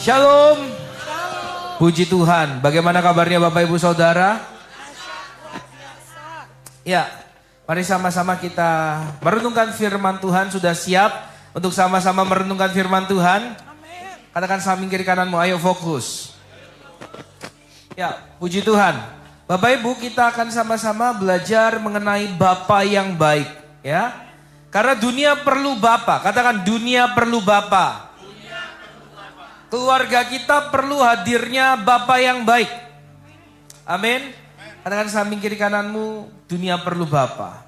Shalom. Puji Tuhan. Bagaimana kabarnya Bapak Ibu Saudara? Ya, mari sama-sama kita merenungkan firman Tuhan. Sudah siap untuk sama-sama merenungkan firman Tuhan? Katakan samping kiri kananmu, ayo fokus. Ya, puji Tuhan. Bapak Ibu, kita akan sama-sama belajar mengenai Bapa yang baik, ya. Karena dunia perlu Bapa. Katakan dunia perlu Bapa. Keluarga kita perlu hadirnya Bapa yang baik. Amin. Katakan samping kiri kananmu, dunia perlu Bapa.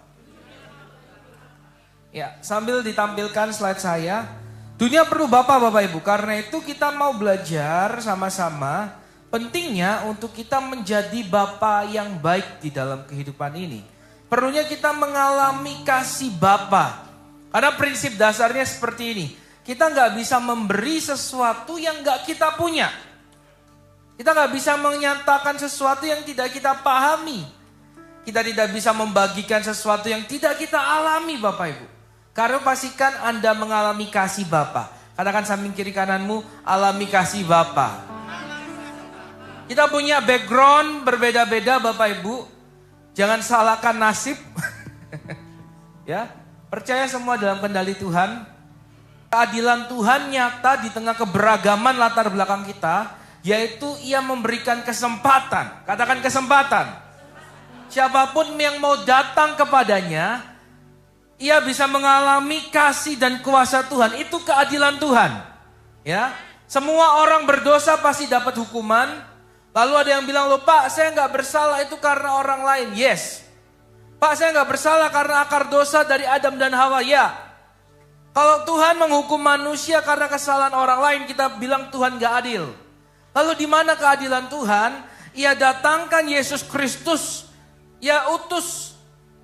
Ya, sambil ditampilkan slide saya. Dunia perlu Bapa, Bapak Ibu. Karena itu kita mau belajar sama-sama pentingnya untuk kita menjadi Bapa yang baik di dalam kehidupan ini. Perlunya kita mengalami kasih Bapa. Karena prinsip dasarnya seperti ini. Kita nggak bisa memberi sesuatu yang nggak kita punya. Kita nggak bisa menyatakan sesuatu yang tidak kita pahami. Kita tidak bisa membagikan sesuatu yang tidak kita alami, Bapak Ibu. Karena pastikan Anda mengalami kasih Bapa. Katakan samping kiri kananmu, alami kasih Bapa. Kita punya background berbeda-beda, Bapak Ibu. Jangan salahkan nasib. Ya, percaya semua dalam kendali Tuhan. Keadilan Tuhan nyata di tengah keberagaman latar belakang kita, yaitu Ia memberikan kesempatan. Katakan kesempatan. Siapapun yang mau datang kepadanya, ia bisa mengalami kasih dan kuasa Tuhan. Itu keadilan Tuhan. Ya, semua orang berdosa pasti dapat hukuman. Lalu ada yang bilang, loh Pak, saya nggak bersalah itu karena orang lain. Yes. Pak, saya nggak bersalah karena akar dosa dari Adam dan Hawa. Ya. Kalau Tuhan menghukum manusia karena kesalahan orang lain, kita bilang Tuhan gak adil. Lalu di mana keadilan Tuhan? Ia datangkan Yesus Kristus. Ia utus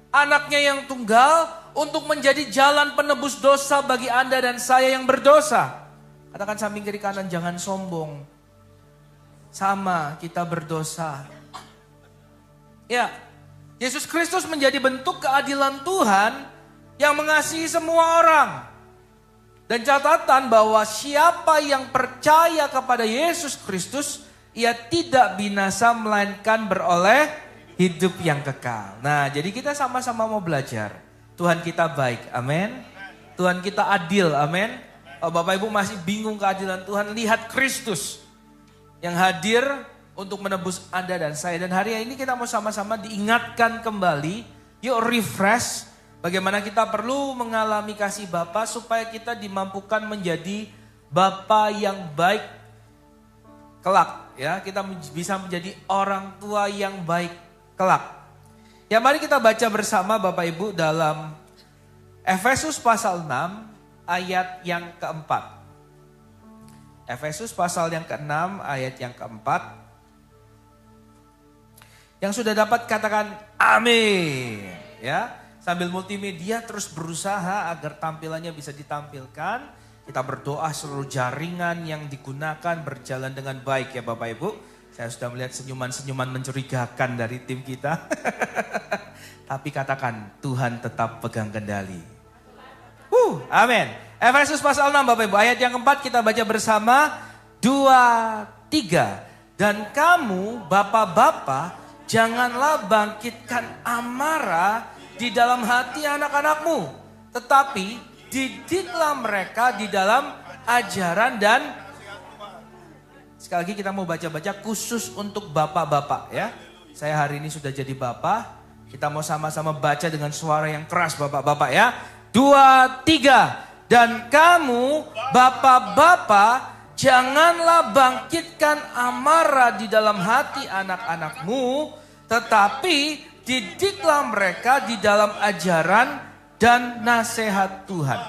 anaknya yang tunggal untuk menjadi jalan penebus dosa bagi Anda dan saya yang berdosa. Katakan samping kiri kanan, jangan sombong. Sama, kita berdosa. Ya, Yesus Kristus menjadi bentuk keadilan Tuhan yang mengasihi semua orang. Dan catatan bahwa siapa yang percaya kepada Yesus Kristus, ia tidak binasa melainkan beroleh hidup yang kekal. Nah, jadi kita sama-sama mau belajar. Tuhan kita baik, amin. Tuhan kita adil, amin. Bapak Ibu masih bingung keadilan Tuhan, lihat Kristus yang hadir untuk menebus Anda dan saya. Dan hari ini kita mau sama-sama diingatkan kembali, yuk refresh. Bagaimana kita perlu mengalami kasih Bapa supaya kita dimampukan menjadi Bapa yang baik kelak. Ya, kita bisa menjadi orang tua yang baik kelak. Ya, mari kita baca bersama Bapak Ibu dalam Efesus pasal 6 ayat yang keempat. Efesus pasal yang ke-6 ayat yang keempat. Yang sudah dapat katakan amin. Ya. Sambil multimedia terus berusaha agar tampilannya bisa ditampilkan. Kita berdoa seluruh jaringan yang digunakan berjalan dengan baik ya Bapak Ibu. Saya sudah melihat senyuman-senyuman mencurigakan dari tim kita. Tapi katakan Tuhan tetap pegang kendali. Amin. Efesus pasal 6 Bapak Ibu. Ayat yang keempat kita baca bersama. 2, 3. Dan kamu bapak-bapak janganlah bangkitkan amarah di dalam hati anak-anakmu, tetapi didiklah mereka di dalam ajaran dan sekali lagi kita mau baca-baca khusus untuk bapak-bapak ya. Saya hari ini sudah jadi bapak, kita mau sama-sama baca dengan suara yang keras bapak-bapak ya. 2, 3. Dan kamu bapak-bapak janganlah bangkitkan amarah di dalam hati anak-anakmu, tetapi didiklah mereka di dalam ajaran dan nasihat Tuhan.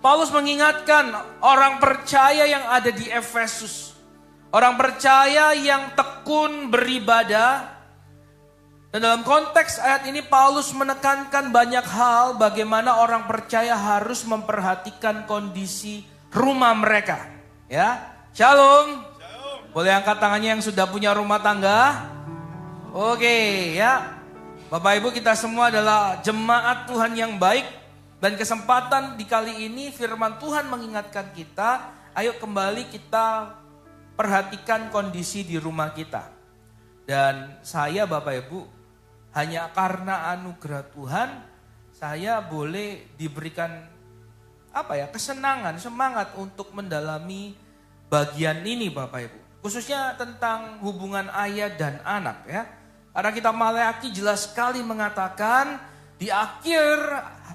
Paulus mengingatkan orang percaya yang ada di Efesus. Orang percaya yang tekun beribadah. Dan dalam konteks ayat ini Paulus menekankan banyak hal bagaimana orang percaya harus memperhatikan kondisi rumah mereka. Ya, Shalom. Boleh angkat tangannya yang sudah punya rumah tangga? Oke ya, Bapak Ibu kita semua adalah jemaat Tuhan yang baik. Dan kesempatan di kali ini firman Tuhan mengingatkan kita ayo kembali kita perhatikan kondisi di rumah kita. Dan saya Bapak Ibu, hanya karena anugerah Tuhan, saya boleh diberikan kesenangan, semangat untuk mendalami bagian ini Bapak Ibu. Khususnya tentang hubungan ayah dan anak ya. Karena kita Maleakhi jelas sekali mengatakan di akhir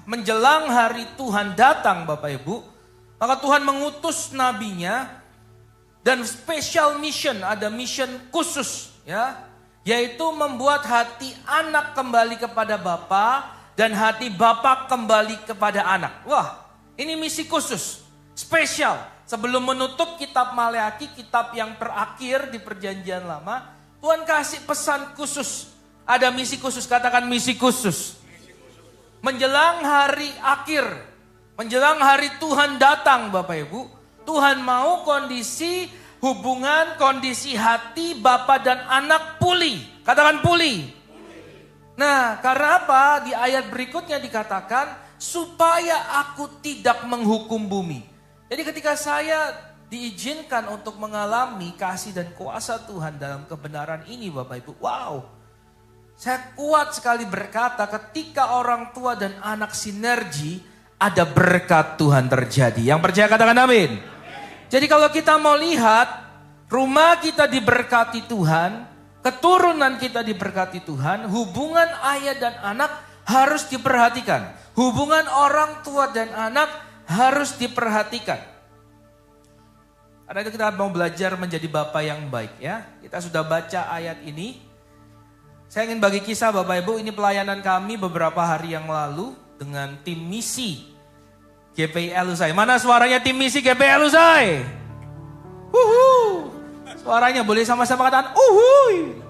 menjelang hari Tuhan datang Bapak Ibu, maka Tuhan mengutus nabinya dan special mission, ada mission khusus ya, yaitu membuat hati anak kembali kepada bapa dan hati bapa kembali kepada anak. Wah, ini misi khusus, spesial. Sebelum menutup kitab Maleakhi, kitab yang terakhir di perjanjian lama, Tuhan kasih pesan khusus. Ada misi khusus, katakan misi khusus. Menjelang hari akhir, menjelang hari Tuhan datang Bapak Ibu, Tuhan mau kondisi hubungan, kondisi hati bapa dan anak pulih. Katakan pulih. Nah, karena apa? Di ayat berikutnya dikatakan, supaya aku tidak menghukum bumi. Jadi ketika saya diizinkan untuk mengalami kasih dan kuasa Tuhan dalam kebenaran ini Bapak Ibu, wow. Saya kuat sekali berkata ketika orang tua dan anak sinergi, ada berkat Tuhan terjadi. Yang percaya katakan amin. Jadi kalau kita mau lihat, rumah kita diberkati Tuhan, keturunan kita diberkati Tuhan, hubungan ayah dan anak harus diperhatikan. Hubungan orang tua dan anak harus diperhatikan. Karena itu kita mau belajar menjadi bapa yang baik ya. Kita sudah baca ayat ini. Saya ingin bagi kisah Bapak Ibu, ini pelayanan kami beberapa hari yang lalu dengan tim misi GPI Elusai. Mana suaranya tim misi GPI Elusai? Suaranya boleh sama-sama katakan uhuy.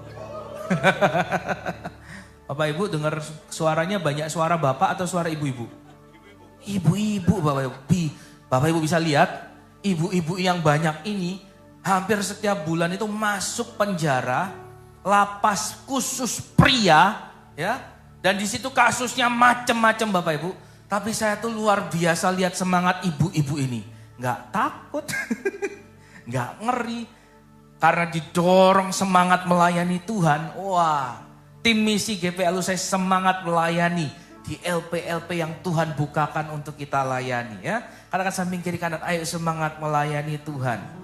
Bapak Ibu dengar suaranya banyak suara bapak atau suara ibu-ibu? Ibu-ibu Bapak Ibu. Bapak Ibu bisa lihat ibu-ibu yang banyak ini hampir setiap bulan itu masuk penjara. Lapas khusus pria ya, dan di situ kasusnya macam-macam Bapak Ibu. Tapi saya tuh luar biasa lihat semangat ibu-ibu ini, nggak takut, nggak ngeri, karena didorong semangat melayani Tuhan. Wah, tim misi GPI Elusai semangat melayani di LP-LP yang Tuhan bukakan untuk kita layani ya. Katakan samping kiri kanan, ayo semangat melayani Tuhan.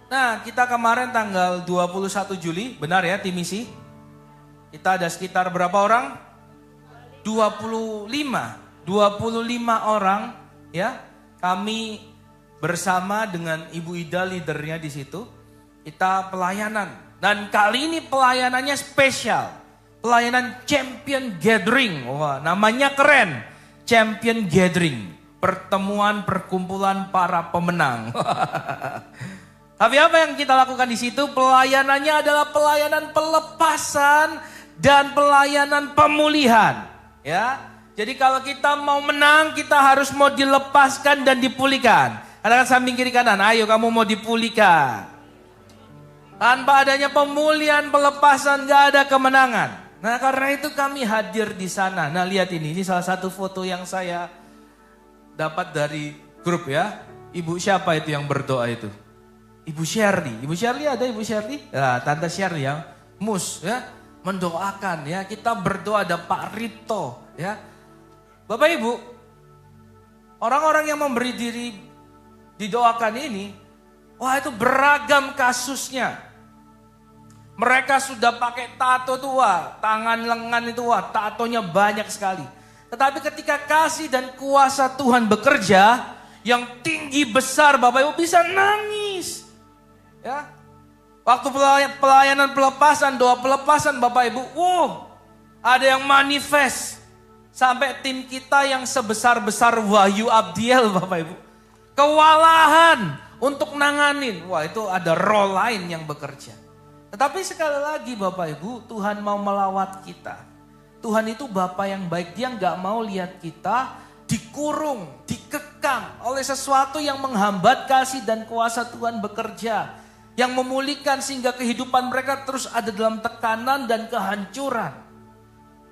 Nah, kita kemarin tanggal 21 Juli, benar ya tim misi? Kita ada sekitar berapa orang? 25 orang ya. Kami bersama dengan Ibu Ida leadernya di situ. Kita pelayanan. Dan kali ini pelayanannya spesial. Pelayanan Champion Gathering. Wah, namanya keren. Champion Gathering. Pertemuan perkumpulan para pemenang. Tapi apa yang kita lakukan di situ? Pelayanannya adalah pelayanan pelepasan dan pelayanan pemulihan. Ya, jadi kalau kita mau menang, kita harus mau dilepaskan dan dipulihkan. Katakan samping kiri kanan, ayo kamu mau dipulihkan. Tanpa adanya pemulihan, pelepasan, gak ada kemenangan. Nah karena itu kami hadir di sana. Nah lihat ini salah satu foto yang saya dapat dari grup ya. Ibu siapa itu yang berdoa itu? Ibu Shirley. Ibu Shirley ada Ibu Shirley? Nah, Tante Shirley yang mus ya, mendoakan ya. Kita berdoa, ada Pak Rito ya. Bapak Ibu, orang-orang yang memberi diri didoakan ini, wah itu beragam kasusnya. Mereka sudah pakai tato tua, tangan lengan itu wah tatonya banyak sekali. Tetapi ketika kasih dan kuasa Tuhan bekerja, yang tinggi besar Bapak Ibu bisa nangis. Ya, waktu pelayanan pelepasan, doa pelepasan Bapak Ibu, ada yang manifest. Sampai tim kita yang sebesar-besar Wahyu Abdiel Bapak Ibu. Kewalahan untuk nanganin. Wah itu ada role lain yang bekerja. Tetapi sekali lagi Bapak Ibu, Tuhan mau melawat kita. Tuhan itu Bapa yang baik, dia gak mau lihat kita dikurung, dikekang oleh sesuatu yang menghambat kasih dan kuasa Tuhan bekerja. Yang memulihkan sehingga kehidupan mereka terus ada dalam tekanan dan kehancuran.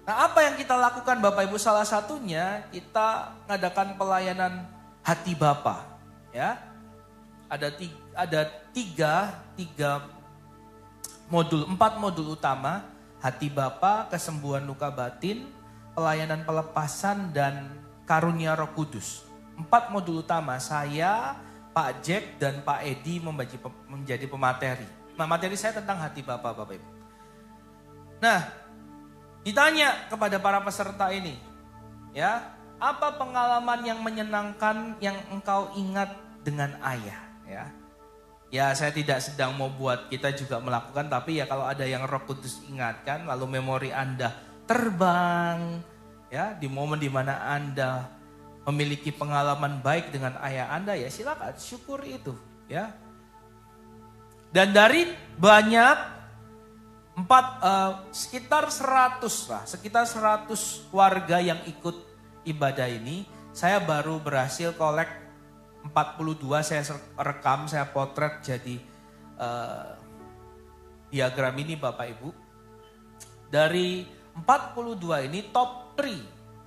Nah apa yang kita lakukan Bapak Ibu? Salah satunya kita mengadakan pelayanan hati Bapa. Ya, ada tiga modul, 4 modul utama: hati Bapa, kesembuhan luka batin, pelayanan pelepasan, dan karunia Roh Kudus. 4 modul utama saya, Pak Jack, dan Pak Edi menjadi pemateri. Nah, materi saya tentang hati Bapa, Bapak Ibu. Nah, ditanya kepada para peserta ini, ya, apa pengalaman yang menyenangkan yang engkau ingat dengan ayah? Ya, saya tidak sedang mau buat kita juga melakukan, tapi ya kalau ada yang Roh Kudus ingatkan, lalu memori Anda terbang, ya, di momen dimana Anda memiliki pengalaman baik dengan ayah Anda, ya silakan syukuri itu, ya. Dan dari banyak sekitar 100 warga yang ikut ibadah ini, saya baru berhasil kolek 42, saya rekam, saya potret jadi diagram ini Bapak Ibu. Dari 42 ini top 3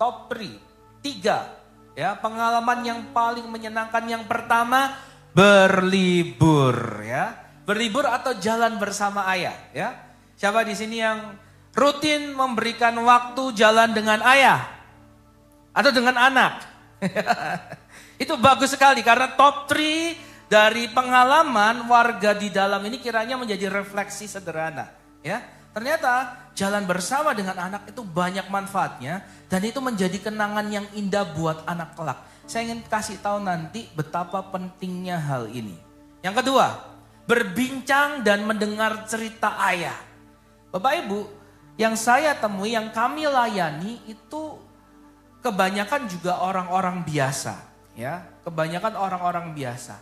ya, pengalaman yang paling menyenangkan. Yang pertama, berlibur, ya. Berlibur atau jalan bersama ayah, ya. Siapa di sini yang rutin memberikan waktu jalan dengan ayah atau dengan anak? Itu bagus sekali karena top 3 dari pengalaman warga di dalam ini kiranya menjadi refleksi sederhana, ya. Ternyata jalan bersama dengan anak itu banyak manfaatnya dan itu menjadi kenangan yang indah buat anak kelak. Saya ingin kasih tahu nanti betapa pentingnya hal ini. Yang kedua, berbincang dan mendengar cerita ayah. Bapak Ibu, yang saya temui, yang kami layani itu kebanyakan juga orang-orang biasa. Ya, kebanyakan orang-orang biasa.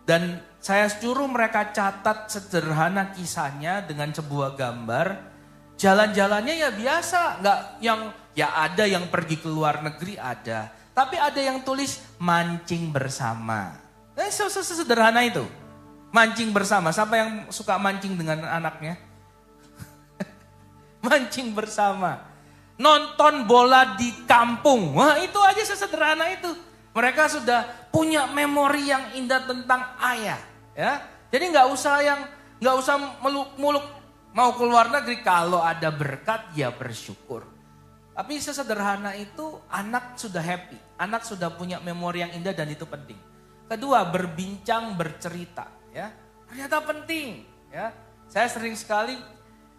Dan saya suruh mereka catat sederhana kisahnya dengan sebuah gambar. Jalan-jalannya ya biasa, nggak yang ya ada yang pergi ke luar negeri ada, tapi ada yang tulis mancing bersama. Sederhana itu, mancing bersama. Siapa yang suka mancing dengan anaknya? Mancing bersama. Nonton bola di kampung, wah itu aja sesederhana itu. Mereka sudah punya memori yang indah tentang ayah, ya. Jadi nggak usah muluk-muluk mau keluar negeri, kalau ada berkat ya bersyukur. Tapi sesederhana itu anak sudah happy, anak sudah punya memori yang indah dan itu penting. Kedua, berbincang, bercerita, ya. Ternyata penting, ya. Saya sering sekali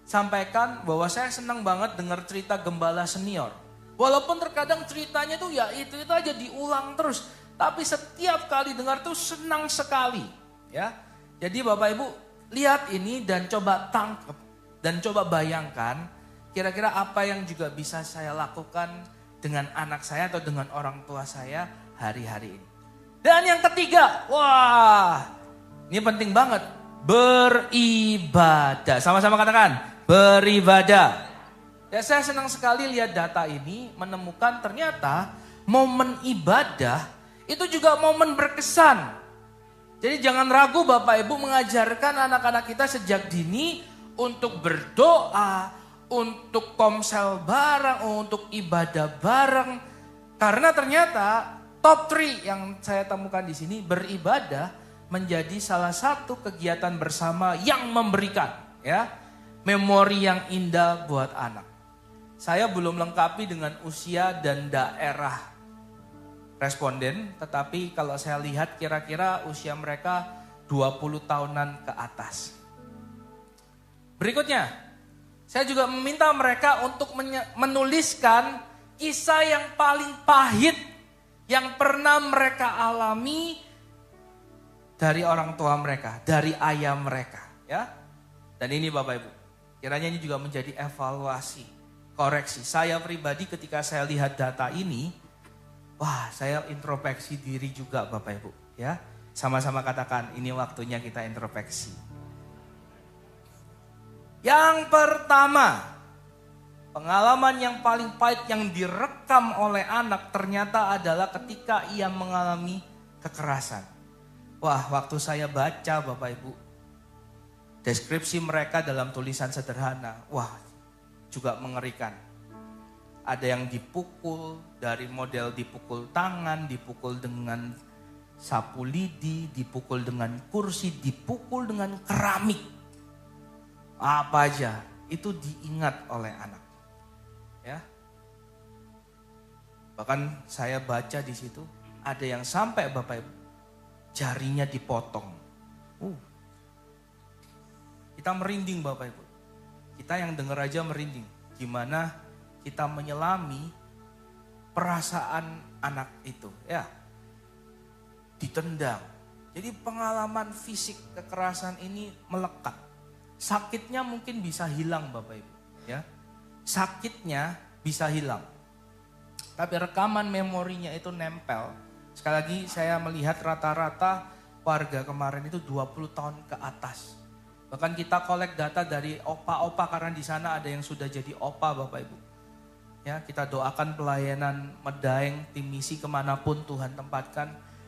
sampaikan bahwa saya senang banget dengar cerita gembala senior. Walaupun terkadang ceritanya tuh ya itu aja diulang terus. Tapi setiap kali dengar tuh senang sekali. Ya. Jadi Bapak Ibu lihat ini dan coba tangkap. Dan coba bayangkan kira-kira apa yang juga bisa saya lakukan dengan anak saya atau dengan orang tua saya hari-hari ini. Dan yang ketiga, wah ini penting banget. Beribadah. Sama-sama katakan, beribadah. Ya, saya senang sekali lihat data ini, menemukan ternyata momen ibadah itu juga momen berkesan. Jadi jangan ragu Bapak Ibu mengajarkan anak-anak kita sejak dini untuk berdoa, untuk komsel bareng, untuk ibadah bareng. Karena ternyata top 3 yang saya temukan di sini, beribadah menjadi salah satu kegiatan bersama yang memberikan, ya, memori yang indah buat anak. Saya belum lengkapi dengan usia dan daerah responden, tetapi kalau saya lihat kira-kira usia mereka 20 tahunan ke atas. Berikutnya, saya juga meminta mereka untuk menuliskan kisah yang paling pahit yang pernah mereka alami dari orang tua mereka, dari ayah mereka, ya. Dan ini Bapak Ibu, kiranya ini juga menjadi evaluasi. Koreksi, saya pribadi ketika saya lihat data ini, wah saya introspeksi diri juga Bapak Ibu, ya. Sama-sama katakan, ini waktunya kita introspeksi. Yang pertama, pengalaman yang paling pahit yang direkam oleh anak ternyata adalah ketika ia mengalami kekerasan. Wah, waktu saya baca Bapak Ibu, deskripsi mereka dalam tulisan sederhana, wah juga mengerikan. Ada yang dipukul, dari model dipukul tangan, dipukul dengan sapu lidi, dipukul dengan kursi, dipukul dengan keramik. Apa aja itu diingat oleh anak. Ya. Bahkan saya baca di situ ada yang sampai Bapak Ibu jarinya dipotong. Kita merinding Bapak Ibu. Kita yang dengar aja merinding. Gimana kita menyelami perasaan anak itu, ya. Ditendang. Jadi pengalaman fisik kekerasan ini melekat. Sakitnya mungkin bisa hilang Bapak Ibu, ya. Sakitnya bisa hilang. Tapi rekaman memorinya itu nempel. Sekali lagi saya melihat rata-rata warga kemarin itu 20 tahun ke atas. Bahkan kita kolek data dari opa-opa karena di sana ada yang sudah jadi opa Bapak Ibu. Ya, kita doakan pelayanan Medaeng, tim misi kemanapun Tuhan tempatkan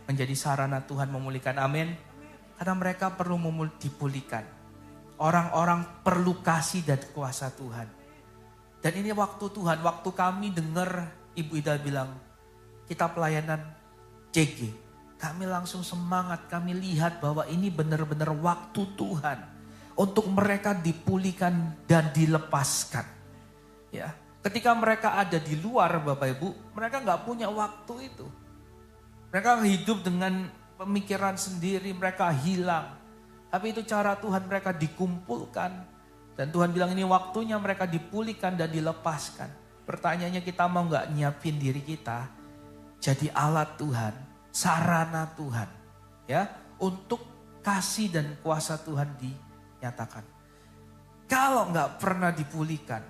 menjadi sarana Tuhan memulihkan. Amin. Karena mereka perlu dipulihkan. Orang-orang perlu kasih dan kuasa Tuhan. Dan ini waktu Tuhan, waktu kami dengar Ibu Ida bilang, kita pelayanan CG. Kami langsung semangat, kami lihat bahwa ini benar-benar waktu Tuhan. Untuk mereka dipulihkan dan dilepaskan. Ya, ketika mereka ada di luar Bapak Ibu, mereka gak punya waktu itu. Mereka hidup dengan pemikiran sendiri, mereka hilang. Tapi itu cara Tuhan, mereka dikumpulkan. Dan Tuhan bilang ini waktunya mereka dipulihkan dan dilepaskan. Pertanyaannya kita mau gak nyiapin diri kita jadi alat Tuhan, sarana Tuhan. Ya, untuk kasih dan kuasa Tuhan dinyatakan. Kalau gak pernah dipulihkan,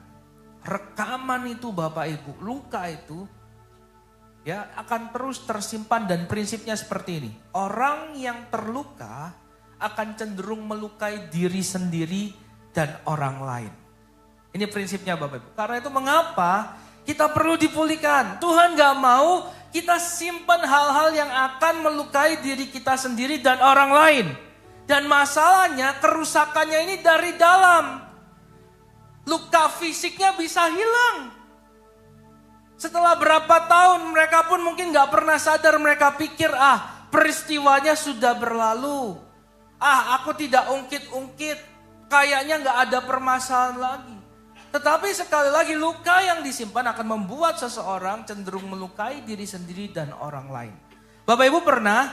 rekaman itu Bapak Ibu, luka itu ya akan terus tersimpan dan prinsipnya seperti ini. Orang yang terluka akan cenderung melukai diri sendiri dan orang lain. Ini prinsipnya Bapak Ibu. Karena itu mengapa kita perlu dipulihkan. Tuhan gak mau kita simpan hal-hal yang akan melukai diri kita sendiri dan orang lain. Dan masalahnya kerusakannya ini dari dalam. Luka fisiknya bisa hilang. Setelah berapa tahun mereka pun mungkin gak pernah sadar. Mereka pikir peristiwanya sudah berlalu. Aku tidak ungkit-ungkit. Kayaknya gak ada permasalahan lagi. Tetapi sekali lagi luka yang disimpan akan membuat seseorang cenderung melukai diri sendiri dan orang lain. Bapak Ibu pernah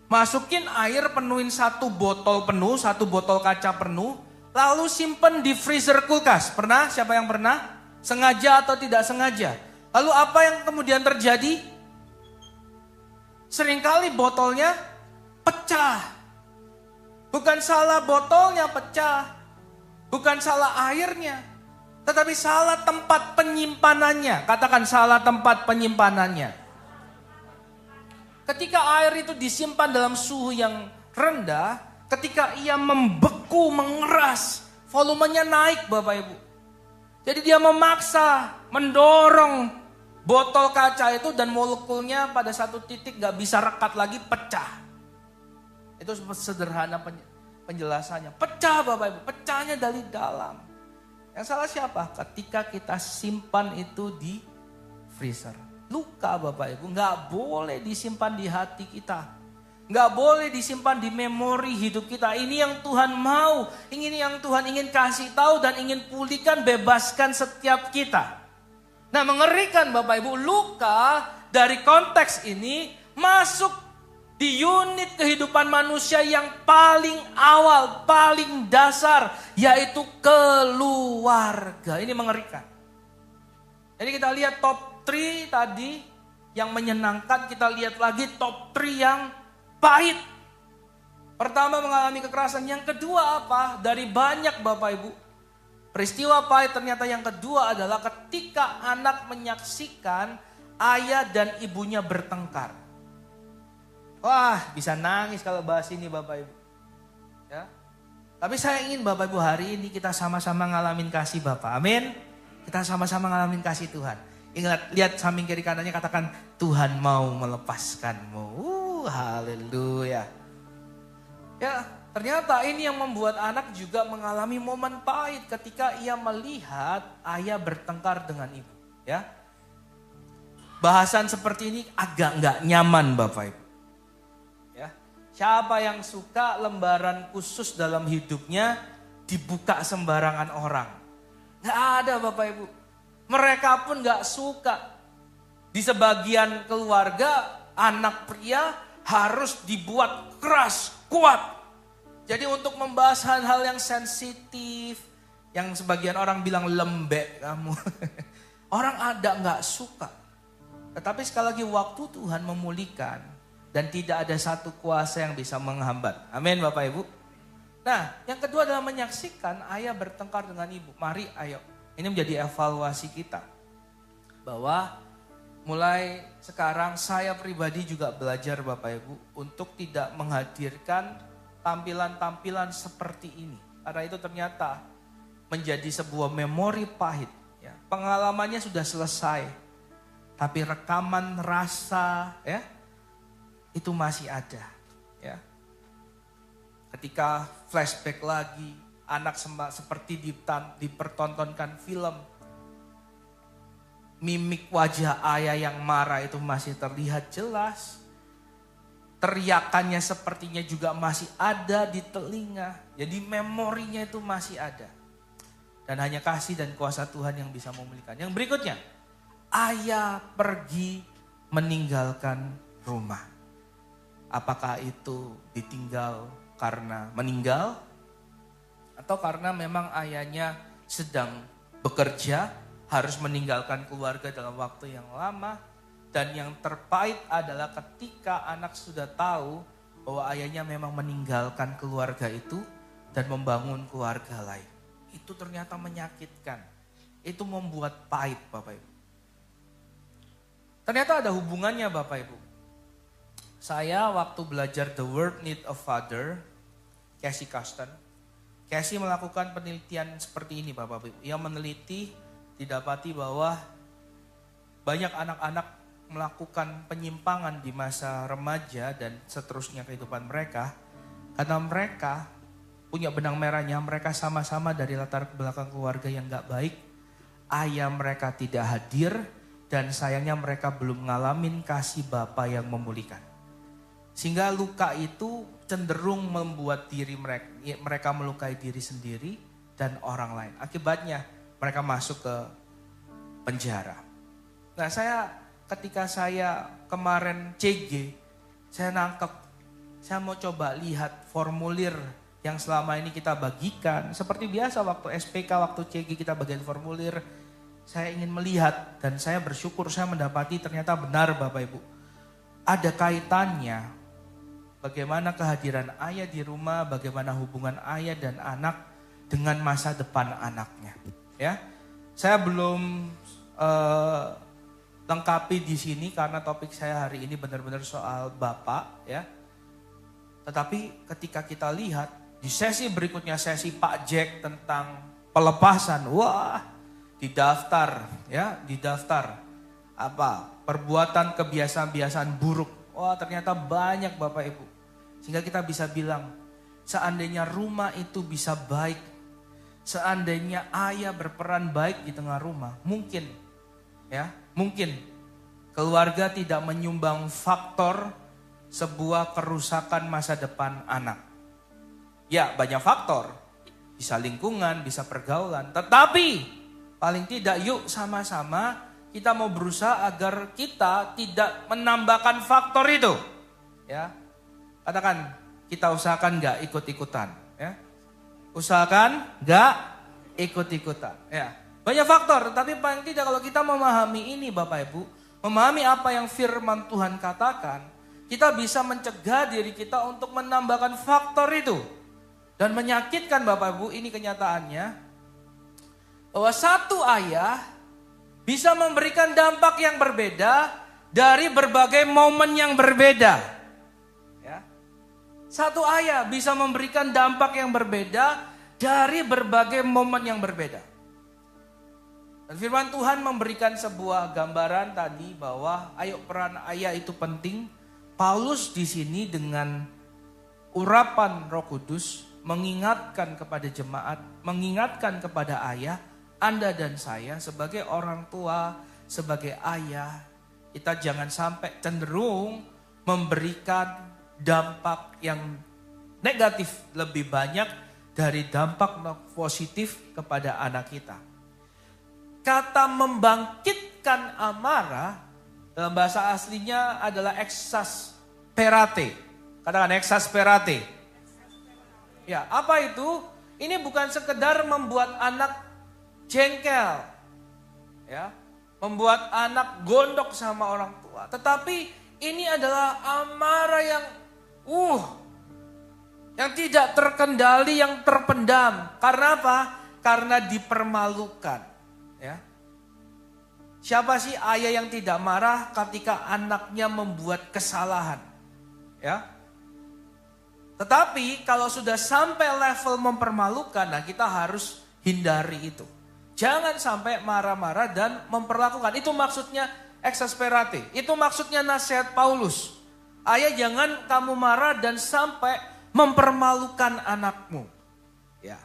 masukin air penuhin satu botol penuh, satu botol kaca penuh. Lalu simpen di freezer kulkas. Pernah? Siapa yang pernah? Sengaja atau tidak sengaja? Lalu apa yang kemudian terjadi? Seringkali botolnya pecah. Bukan salah botolnya pecah. Bukan salah airnya. Tetapi salah tempat penyimpanannya. Katakan salah tempat penyimpanannya. Ketika air itu disimpan dalam suhu yang rendah, ketika ia membeku, mengeras, volumenya naik Bapak Ibu. Jadi dia memaksa, mendorong botol kaca itu dan molekulnya pada satu titik gak bisa rekat lagi, pecah. Itu sederhana penjelasannya. Pecah Bapak Ibu, pecahnya dari dalam. Yang salah siapa? Ketika kita simpan itu di freezer. Luka Bapak Ibu gak boleh disimpan di hati kita. Gak boleh disimpan di memori hidup kita. Ini yang Tuhan mau. Ini yang Tuhan ingin kasih tahu dan ingin pulihkan, bebaskan setiap kita. Nah mengerikan Bapak Ibu, luka dari konteks ini masuk di unit kehidupan manusia yang paling awal, paling dasar, yaitu keluarga. Ini mengerikan. Jadi kita lihat top 3 tadi yang menyenangkan, kita lihat lagi top 3 yang pahit. Pertama mengalami kekerasan, yang kedua apa? Dari banyak Bapak Ibu, peristiwa pahit ternyata yang kedua adalah ketika anak menyaksikan ayah dan ibunya bertengkar. Wah, bisa nangis kalau bahas ini Bapak Ibu. Ya. Tapi saya ingin Bapak Ibu hari ini kita sama-sama ngalamin kasih Bapak. Amin. Kita sama-sama ngalamin kasih Tuhan. Ingat, lihat samping kiri kanannya, katakan Tuhan mau melepaskanmu. Haleluya. Ya, ternyata ini yang membuat anak juga mengalami momen pahit ketika ia melihat ayah bertengkar dengan ibu. Ya. Bahasan seperti ini agak nggak nyaman Bapak Ibu. Siapa yang suka lembaran khusus dalam hidupnya dibuka sembarangan orang? Gak ada Bapak Ibu. Mereka pun gak suka. Di sebagian keluarga, anak pria harus dibuat keras, kuat. Jadi untuk membahas hal-hal yang sensitif, yang sebagian orang bilang lembek kamu. Orang ada gak suka. Tetapi sekali lagi waktu Tuhan memulihkan dan tidak ada satu kuasa yang bisa menghambat. Amin Bapak Ibu. Nah yang kedua adalah menyaksikan ayah bertengkar dengan ibu. Mari ayo, ini menjadi evaluasi kita. Bahwa mulai sekarang saya pribadi juga belajar Bapak Ibu untuk tidak menghadirkan tampilan-tampilan seperti ini. Karena itu ternyata menjadi sebuah memori pahit. Ya. Pengalamannya sudah selesai. Tapi rekaman rasa ya itu masih ada. Ya. Ketika flashback lagi, anak seperti dipertontonkan film. Mimik wajah ayah yang marah itu masih terlihat jelas. Teriakannya sepertinya juga masih ada di telinga. Jadi memorinya itu masih ada. Dan hanya kasih dan kuasa Tuhan yang bisa memulihkan. Yang berikutnya, ayah pergi meninggalkan rumah. Apakah itu ditinggal karena meninggal? Atau karena memang ayahnya sedang bekerja, harus meninggalkan keluarga dalam waktu yang lama. Dan yang terpahit adalah ketika anak sudah tahu bahwa ayahnya memang meninggalkan keluarga itu dan membangun keluarga lain. Itu ternyata menyakitkan. Itu membuat pahit Bapak Ibu. Ternyata ada hubungannya Bapak Ibu. Saya waktu belajar The World Need a Father, Casey Custon. Casey melakukan penelitian seperti ini Bapak Ibu. Ia meneliti, didapati bahwa banyak anak-anak melakukan penyimpangan di masa remaja dan seterusnya kehidupan mereka. Karena mereka punya benang merahnya, mereka sama-sama dari latar belakang keluarga yang gak baik. Ayah mereka tidak hadir. Dan sayangnya mereka belum ngalamin kasih Bapa yang memulihkan. Sehingga luka itu cenderung membuat diri mereka melukai diri sendiri dan orang lain. Akibatnya mereka masuk ke penjara. Nah ketika saya kemarin CG, saya nangkep. Saya mau coba lihat formulir yang selama ini kita bagikan. Seperti biasa waktu SPK, waktu CG kita bagian formulir. Saya ingin melihat dan saya bersyukur saya mendapati ternyata benar Bapak Ibu. Ada kaitannya bagaimana kehadiran ayah di rumah, bagaimana hubungan ayah dan anak dengan masa depan anaknya. Ya, saya belum lengkapi di sini karena topik saya hari ini benar-benar soal Bapak. Ya, tetapi ketika kita lihat di sesi berikutnya, sesi Pak Jack tentang pelepasan, wah. Didaftar perbuatan kebiasaan-kebiasaan buruk. Wah ternyata banyak Bapak Ibu. Sehingga kita bisa bilang seandainya rumah itu bisa baik, seandainya ayah berperan baik di tengah rumah, mungkin keluarga tidak menyumbang faktor sebuah kerusakan masa depan anak. Ya banyak faktor, bisa lingkungan, bisa pergaulan, tetapi paling tidak yuk sama-sama kita mau berusaha agar kita tidak menambahkan faktor itu. Ya. Katakan kita usahakan gak ikut-ikutan. Ya. Usahakan gak ikut-ikutan. Ya. Banyak faktor, tapi paling tidak kalau kita memahami ini Bapak Ibu, memahami apa yang firman Tuhan katakan, kita bisa mencegah diri kita untuk menambahkan faktor itu. Dan menyakitkan Bapak Ibu, ini kenyataannya. Bahwa satu ayah bisa memberikan dampak yang berbeda dari berbagai momen yang berbeda. Ya. Satu ayah bisa memberikan dampak yang berbeda dari berbagai momen yang berbeda. Dan firman Tuhan memberikan sebuah gambaran tadi bahwa ayo peran ayah itu penting. Paulus di sini dengan urapan Roh Kudus mengingatkan kepada jemaat, mengingatkan kepada ayah, Anda dan saya sebagai orang tua, sebagai ayah, kita jangan sampai cenderung memberikan dampak yang negatif lebih banyak dari dampak positif kepada anak kita. Kata membangkitkan amarah dalam bahasa aslinya adalah exasperate. Katakan exasperate. Ya, apa itu? Ini bukan sekedar membuat anak jengkel. Ya, membuat anak gondok sama orang tua. Tetapi ini adalah amarah yang tidak terkendali, yang terpendam. Karena apa? Karena dipermalukan. Ya. Siapa sih ayah yang tidak marah ketika anaknya membuat kesalahan? Ya. Tetapi kalau sudah sampai level mempermalukan, nah kita harus hindari itu. Jangan sampai marah-marah dan memperlakukan. Itu maksudnya exasperate. Itu maksudnya nasihat Paulus. Ayah, jangan kamu marah dan sampai mempermalukan anakmu. Ya.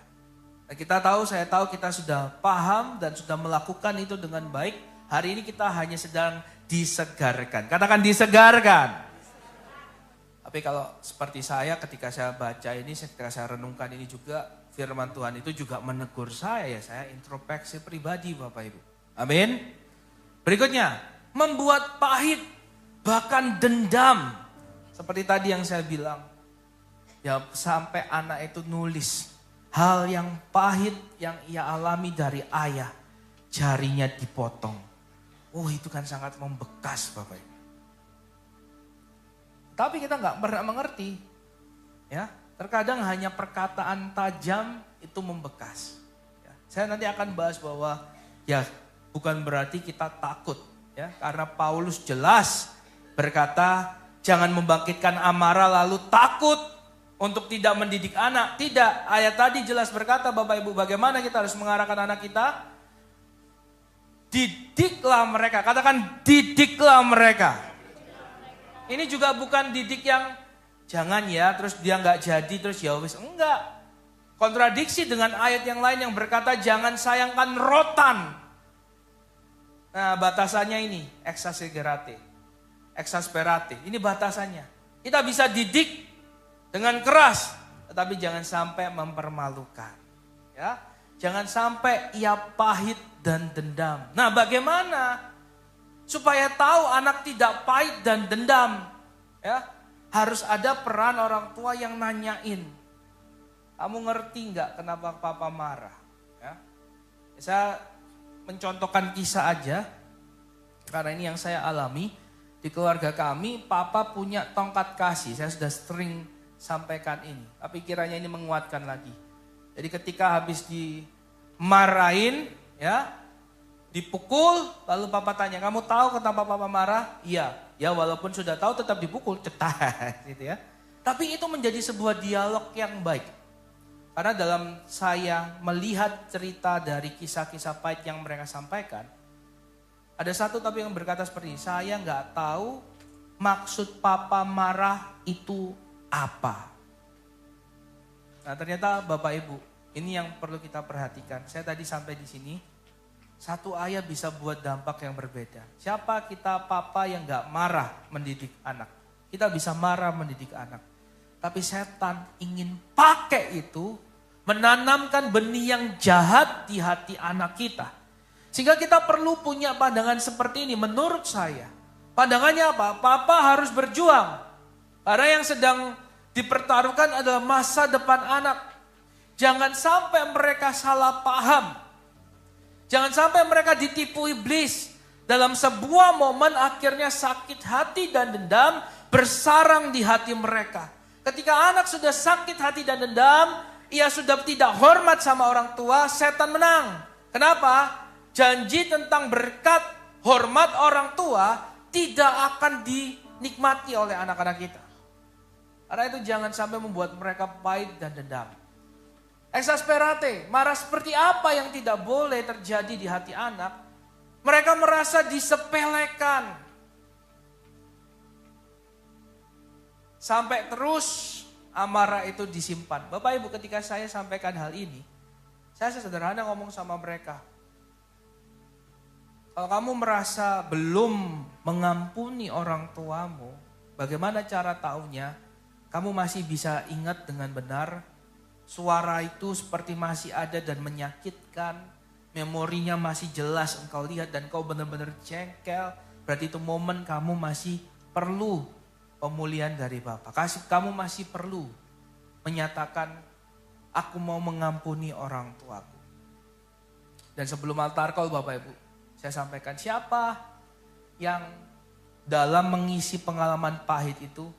Nah, saya tahu kita sudah paham dan sudah melakukan itu dengan baik. Hari ini kita hanya sedang disegarkan. Katakan disegarkan. Tapi kalau seperti saya ketika saya baca ini, ketika saya renungkan ini juga, firman Tuhan itu juga menegur saya introspeksi pribadi Bapak Ibu. Amin. Berikutnya, membuat pahit, bahkan dendam. Seperti tadi yang saya bilang, ya sampai anak itu nulis hal yang pahit yang ia alami dari ayah, jarinya dipotong. Itu kan sangat membekas Bapak Ibu. Tapi kita nggak pernah mengerti, ya. Terkadang hanya perkataan tajam itu membekas. Ya. Saya nanti akan bahas bahwa ya bukan berarti kita takut, ya. Karena Paulus jelas berkata jangan membangkitkan amarah lalu takut untuk tidak mendidik anak. Tidak, ayat tadi jelas berkata Bapak Ibu bagaimana kita harus mengarahkan anak kita. Didiklah mereka, katakan didiklah mereka. Ini juga bukan didik yang jangan ya, terus dia nggak jadi, terus ya wis. Enggak. Kontradiksi dengan ayat yang lain yang berkata jangan sayangkan rotan. Nah batasannya ini, exasperate. Ini batasannya. Kita bisa didik dengan keras, tetapi jangan sampai mempermalukan. Ya, jangan sampai ia pahit dan dendam. Nah bagaimana supaya tahu anak tidak pahit dan dendam? Ya, harus ada peran orang tua yang nanyain. Kamu ngerti nggak kenapa papa marah? Ya. Saya mencontohkan kisah aja, karena ini yang saya alami. Di keluarga kami, papa punya tongkat kasih. Saya sudah sering sampaikan ini, tapi kiranya ini menguatkan lagi. Jadi ketika habis dimarahin, ya, dipukul, lalu papa tanya, kamu tahu kenapa papa marah? Iya, ya walaupun sudah tahu tetap dipukul, cetak, gitu ya. Tapi itu menjadi sebuah dialog yang baik. Karena dalam saya melihat cerita dari kisah-kisah pahit yang mereka sampaikan, ada satu tapi yang berkata seperti ini, saya nggak tahu maksud papa marah itu apa. Nah ternyata Bapak Ibu, ini yang perlu kita perhatikan. Saya tadi sampai di sini, satu ayat bisa buat dampak yang berbeda. Siapa kita papa yang gak marah mendidik anak? Kita bisa marah mendidik anak. Tapi setan ingin pakai itu, menanamkan benih yang jahat di hati anak kita. Sehingga kita perlu punya pandangan seperti ini menurut saya. Pandangannya apa? Papa harus berjuang. Karena yang sedang dipertaruhkan adalah masa depan anak. Jangan sampai mereka salah paham. Jangan sampai mereka ditipu iblis. Dalam sebuah momen akhirnya sakit hati dan dendam bersarang di hati mereka. Ketika anak sudah sakit hati dan dendam, ia sudah tidak hormat sama orang tua, setan menang. Kenapa? Janji tentang berkat hormat orang tua tidak akan dinikmati oleh anak-anak kita. Karena itu jangan sampai membuat mereka pahit dan dendam. Exasperate, marah seperti apa yang tidak boleh terjadi di hati anak. Mereka merasa disepelekan. Sampai terus amarah itu disimpan. Bapak Ibu ketika saya sampaikan hal ini, saya sederhana ngomong sama mereka. Kalau kamu merasa belum mengampuni orang tuamu, bagaimana cara taunya? Kamu masih bisa ingat dengan benar, suara itu seperti masih ada dan menyakitkan, memorinya masih jelas engkau lihat dan kau benar-benar jengkel, berarti itu momen kamu masih perlu pemulihan dari Bapa. Kamu masih perlu menyatakan, aku mau mengampuni orang tuaku. Dan sebelum altar call Bapak Ibu, saya sampaikan siapa yang dalam mengisi pengalaman pahit itu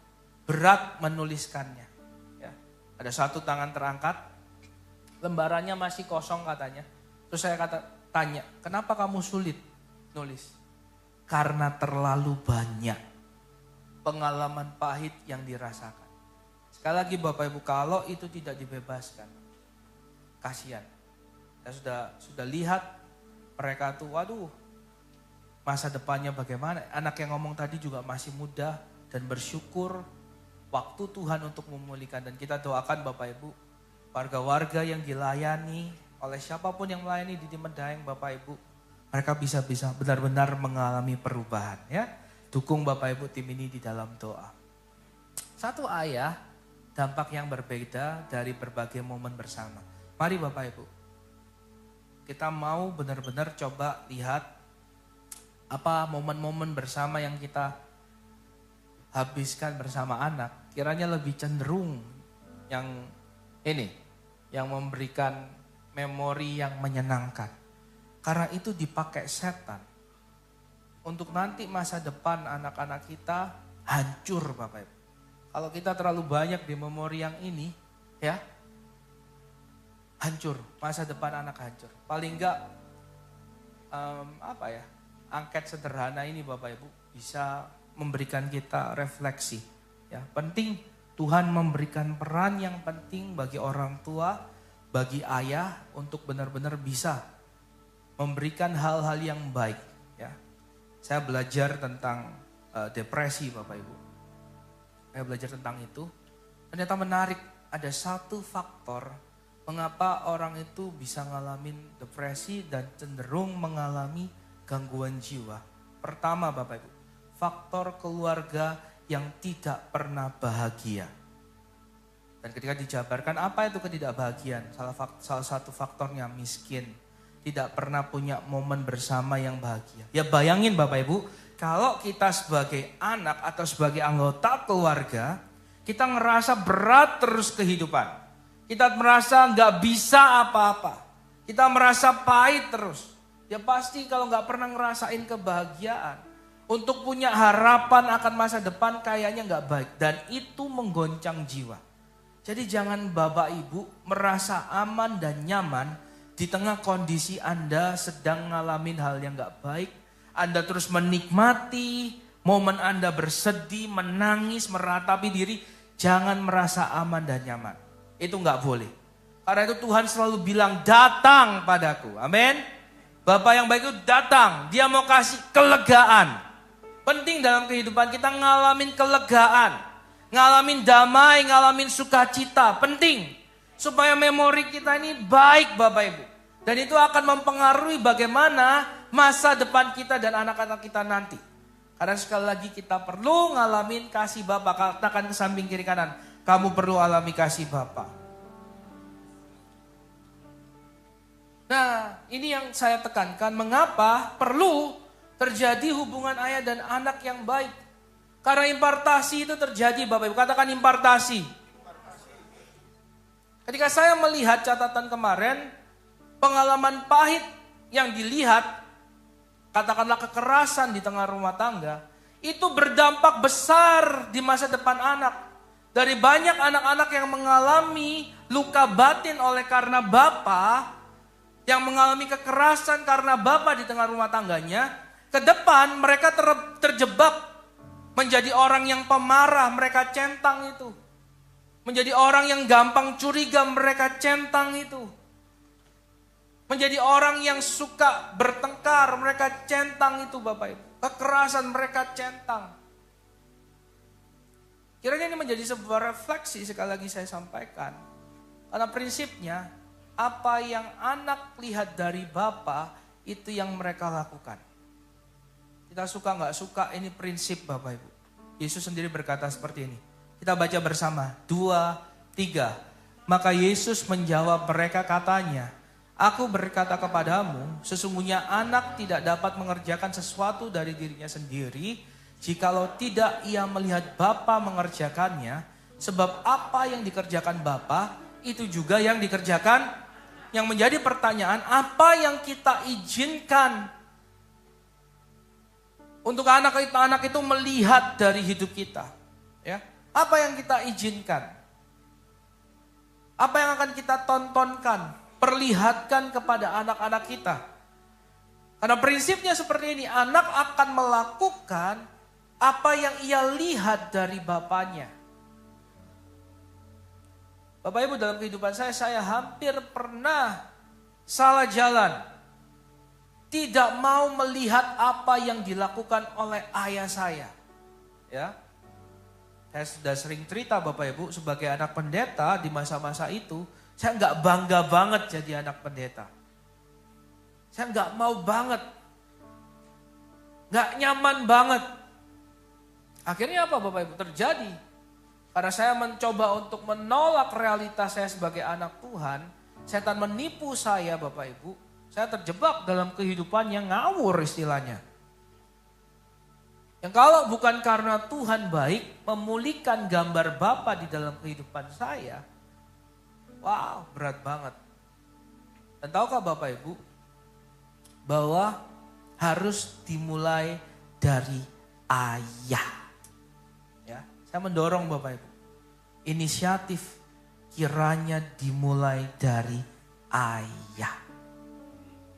berat menuliskannya. Ya, ada satu tangan terangkat, lembarannya masih kosong katanya. Terus saya tanya, kenapa kamu sulit nulis? Karena terlalu banyak pengalaman pahit yang dirasakan. Sekali lagi Bapak Ibu, kalau itu tidak dibebaskan, kasihan. Saya sudah lihat mereka tuh, waduh, masa depannya bagaimana. Anak yang ngomong tadi juga masih muda dan bersyukur waktu Tuhan untuk memulihkan. Dan kita doakan Bapak Ibu, warga-warga yang dilayani oleh siapapun yang melayani di Medaeng Bapak Ibu, mereka bisa benar-benar mengalami perubahan ya. Dukung Bapak Ibu tim ini di dalam doa. Satu ayah, dampak yang berbeda dari berbagai momen bersama. Mari Bapak Ibu, kita mau benar-benar coba lihat apa momen-momen bersama yang kita habiskan bersama anak. Kiranya lebih cenderung yang ini, yang memberikan memori yang menyenangkan. Karena itu dipakai setan untuk nanti masa depan anak-anak kita hancur Bapak Ibu. Kalau kita terlalu banyak di memori yang ini ya, hancur, masa depan anak hancur. Paling enggak angket sederhana ini Bapak Ibu bisa memberikan kita refleksi. Ya, penting Tuhan memberikan peran yang penting bagi orang tua, bagi ayah untuk benar-benar bisa memberikan hal-hal yang baik. Ya, saya belajar tentang depresi Bapak Ibu. Saya belajar tentang itu. Ternyata menarik, ada satu faktor mengapa orang itu bisa ngalamin depresi dan cenderung mengalami gangguan jiwa. Pertama Bapak Ibu, faktor keluarga yang tidak pernah bahagia. Dan ketika dijabarkan apa itu ketidakbahagiaan, salah satu faktornya miskin. Tidak pernah punya momen bersama yang bahagia. Ya bayangin Bapak Ibu, kalau kita sebagai anak atau sebagai anggota keluarga, kita ngerasa berat terus kehidupan. Kita merasa nggak bisa apa-apa. Kita merasa pahit terus. Ya pasti kalau nggak pernah ngerasain kebahagiaan. Untuk punya harapan akan masa depan kayaknya nggak baik. Dan itu menggoncang jiwa. Jadi jangan Bapak Ibu merasa aman dan nyaman di tengah kondisi Anda sedang ngalamin hal yang nggak baik. Anda terus menikmati momen Anda bersedih, menangis, meratapi diri. Jangan merasa aman dan nyaman. Itu nggak boleh. Karena itu Tuhan selalu bilang datang padaku. Amin. Bapak yang baik itu datang. Dia mau kasih kelegaan. Penting dalam kehidupan kita ngalamin kelegaan. Ngalamin damai, ngalamin sukacita. Penting. Supaya memori kita ini baik Bapak Ibu. Dan itu akan mempengaruhi bagaimana masa depan kita dan anak-anak kita nanti. Karena sekali lagi kita perlu ngalamin kasih Bapak. Katakan ke samping kiri kanan. Kamu perlu alami kasih Bapa. Nah, ini yang saya tekankan. Mengapa perlu terjadi hubungan ayah dan anak yang baik? Karena impartasi itu terjadi, Bapak Ibu. Katakan impartasi. Ketika saya melihat catatan kemarin, pengalaman pahit yang dilihat, katakanlah kekerasan di tengah rumah tangga, itu berdampak besar di masa depan anak. Dari banyak anak-anak yang mengalami luka batin oleh karena bapak, yang mengalami kekerasan karena bapak di tengah rumah tangganya, ke depan mereka terjebak menjadi orang yang pemarah, mereka centang itu. Menjadi orang yang gampang curiga, mereka centang itu. Menjadi orang yang suka bertengkar, mereka centang itu Bapak Ibu. Kekerasan mereka centang. Kiranya ini menjadi sebuah refleksi sekali lagi saya sampaikan. Karena prinsipnya apa yang anak lihat dari Bapa itu yang mereka lakukan. Kita suka nggak suka ini prinsip Bapak Ibu. Yesus sendiri berkata seperti ini. Kita baca bersama, 2, 3. Maka Yesus menjawab mereka katanya, aku berkata kepadamu, sesungguhnya anak tidak dapat mengerjakan sesuatu dari dirinya sendiri, jikalau tidak ia melihat Bapa mengerjakannya, sebab apa yang dikerjakan Bapa, itu juga yang dikerjakan. Yang menjadi pertanyaan, apa yang kita izinkan untuk anak-anak itu melihat dari hidup kita? Ya, apa yang kita izinkan? Apa yang akan kita tontonkan, perlihatkan kepada anak-anak kita? Karena prinsipnya seperti ini, anak akan melakukan apa yang ia lihat dari bapaknya. Bapak Ibu, dalam kehidupan saya hampir pernah salah jalan. Tidak mau melihat apa yang dilakukan oleh ayah saya. Ya. Saya sudah sering cerita Bapak Ibu, sebagai anak pendeta di masa-masa itu, saya nggak bangga banget jadi anak pendeta. Saya nggak mau banget. Nggak nyaman banget. Akhirnya apa Bapak Ibu? Terjadi. Karena saya mencoba untuk menolak realitas saya sebagai anak Tuhan, setan menipu saya Bapak Ibu. Saya terjebak dalam kehidupan yang ngawur istilahnya. Yang kalau bukan karena Tuhan baik memulihkan gambar Bapa di dalam kehidupan saya, wow, berat banget. Dan tahukah Bapak Ibu, bahwa harus dimulai dari ayah. Ya, saya mendorong Bapak Ibu, inisiatif kiranya dimulai dari ayah.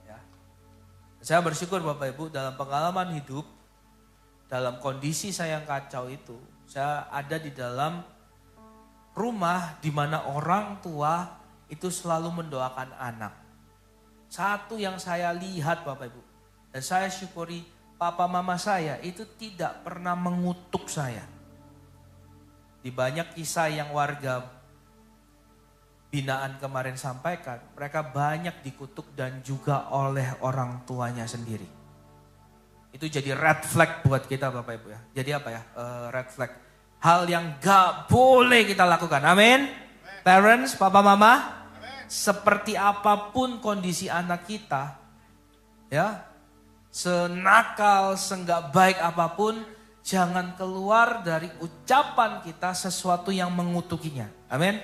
Ya. Saya bersyukur Bapak Ibu, dalam pengalaman hidup, dalam kondisi saya yang kacau itu, saya ada di dalam rumah di mana orang tua itu selalu mendoakan anak. Satu yang saya lihat Bapak Ibu, dan saya syukuri papa mama saya itu tidak pernah mengutuk saya. Di banyak kisah yang warga binaan kemarin sampaikan, mereka banyak dikutuk dan juga oleh orang tuanya sendiri. Itu jadi red flag buat kita Bapak Ibu ya. Jadi apa ya? Red flag. Hal yang gak boleh kita lakukan. Amin. Parents, papa mama. Amen. Seperti apapun kondisi anak kita. Ya. Senakal, senggak baik apapun. Jangan keluar dari ucapan kita sesuatu yang mengutukinya. Amin.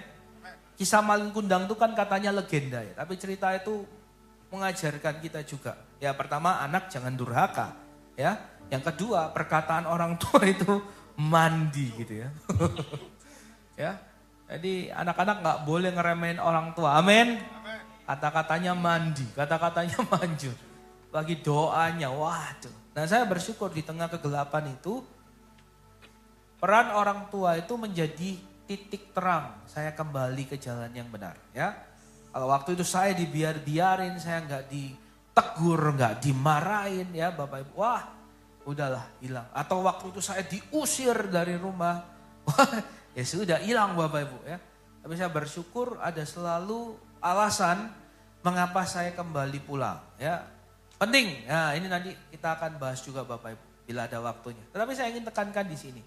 Kisah maling kundang itu kan katanya legenda ya. Tapi cerita itu mengajarkan kita juga. Ya pertama, anak jangan durhaka. Ya, yang kedua, perkataan orang tua itu mandi gitu ya. Ya, jadi anak-anak nggak boleh ngeremehin orang tua. Amin. Kata-katanya mandi, kata-katanya manjur. Bagi doanya, waduh. Nah saya bersyukur di tengah kegelapan itu, peran orang tua itu menjadi titik terang. Saya kembali ke jalan yang benar. Ya, kalau waktu itu saya dibiarin, saya nggak ditegur, nggak dimarahin ya Bapak Ibu. Wah, udahlah hilang. Atau waktu itu saya diusir dari rumah. Wah, ya sudah hilang Bapak Ibu ya. Tapi saya bersyukur ada selalu alasan mengapa saya kembali pulang ya. Penting. Nah, ini nanti kita akan bahas juga Bapak Ibu bila ada waktunya. Tetapi saya ingin tekankan di sini.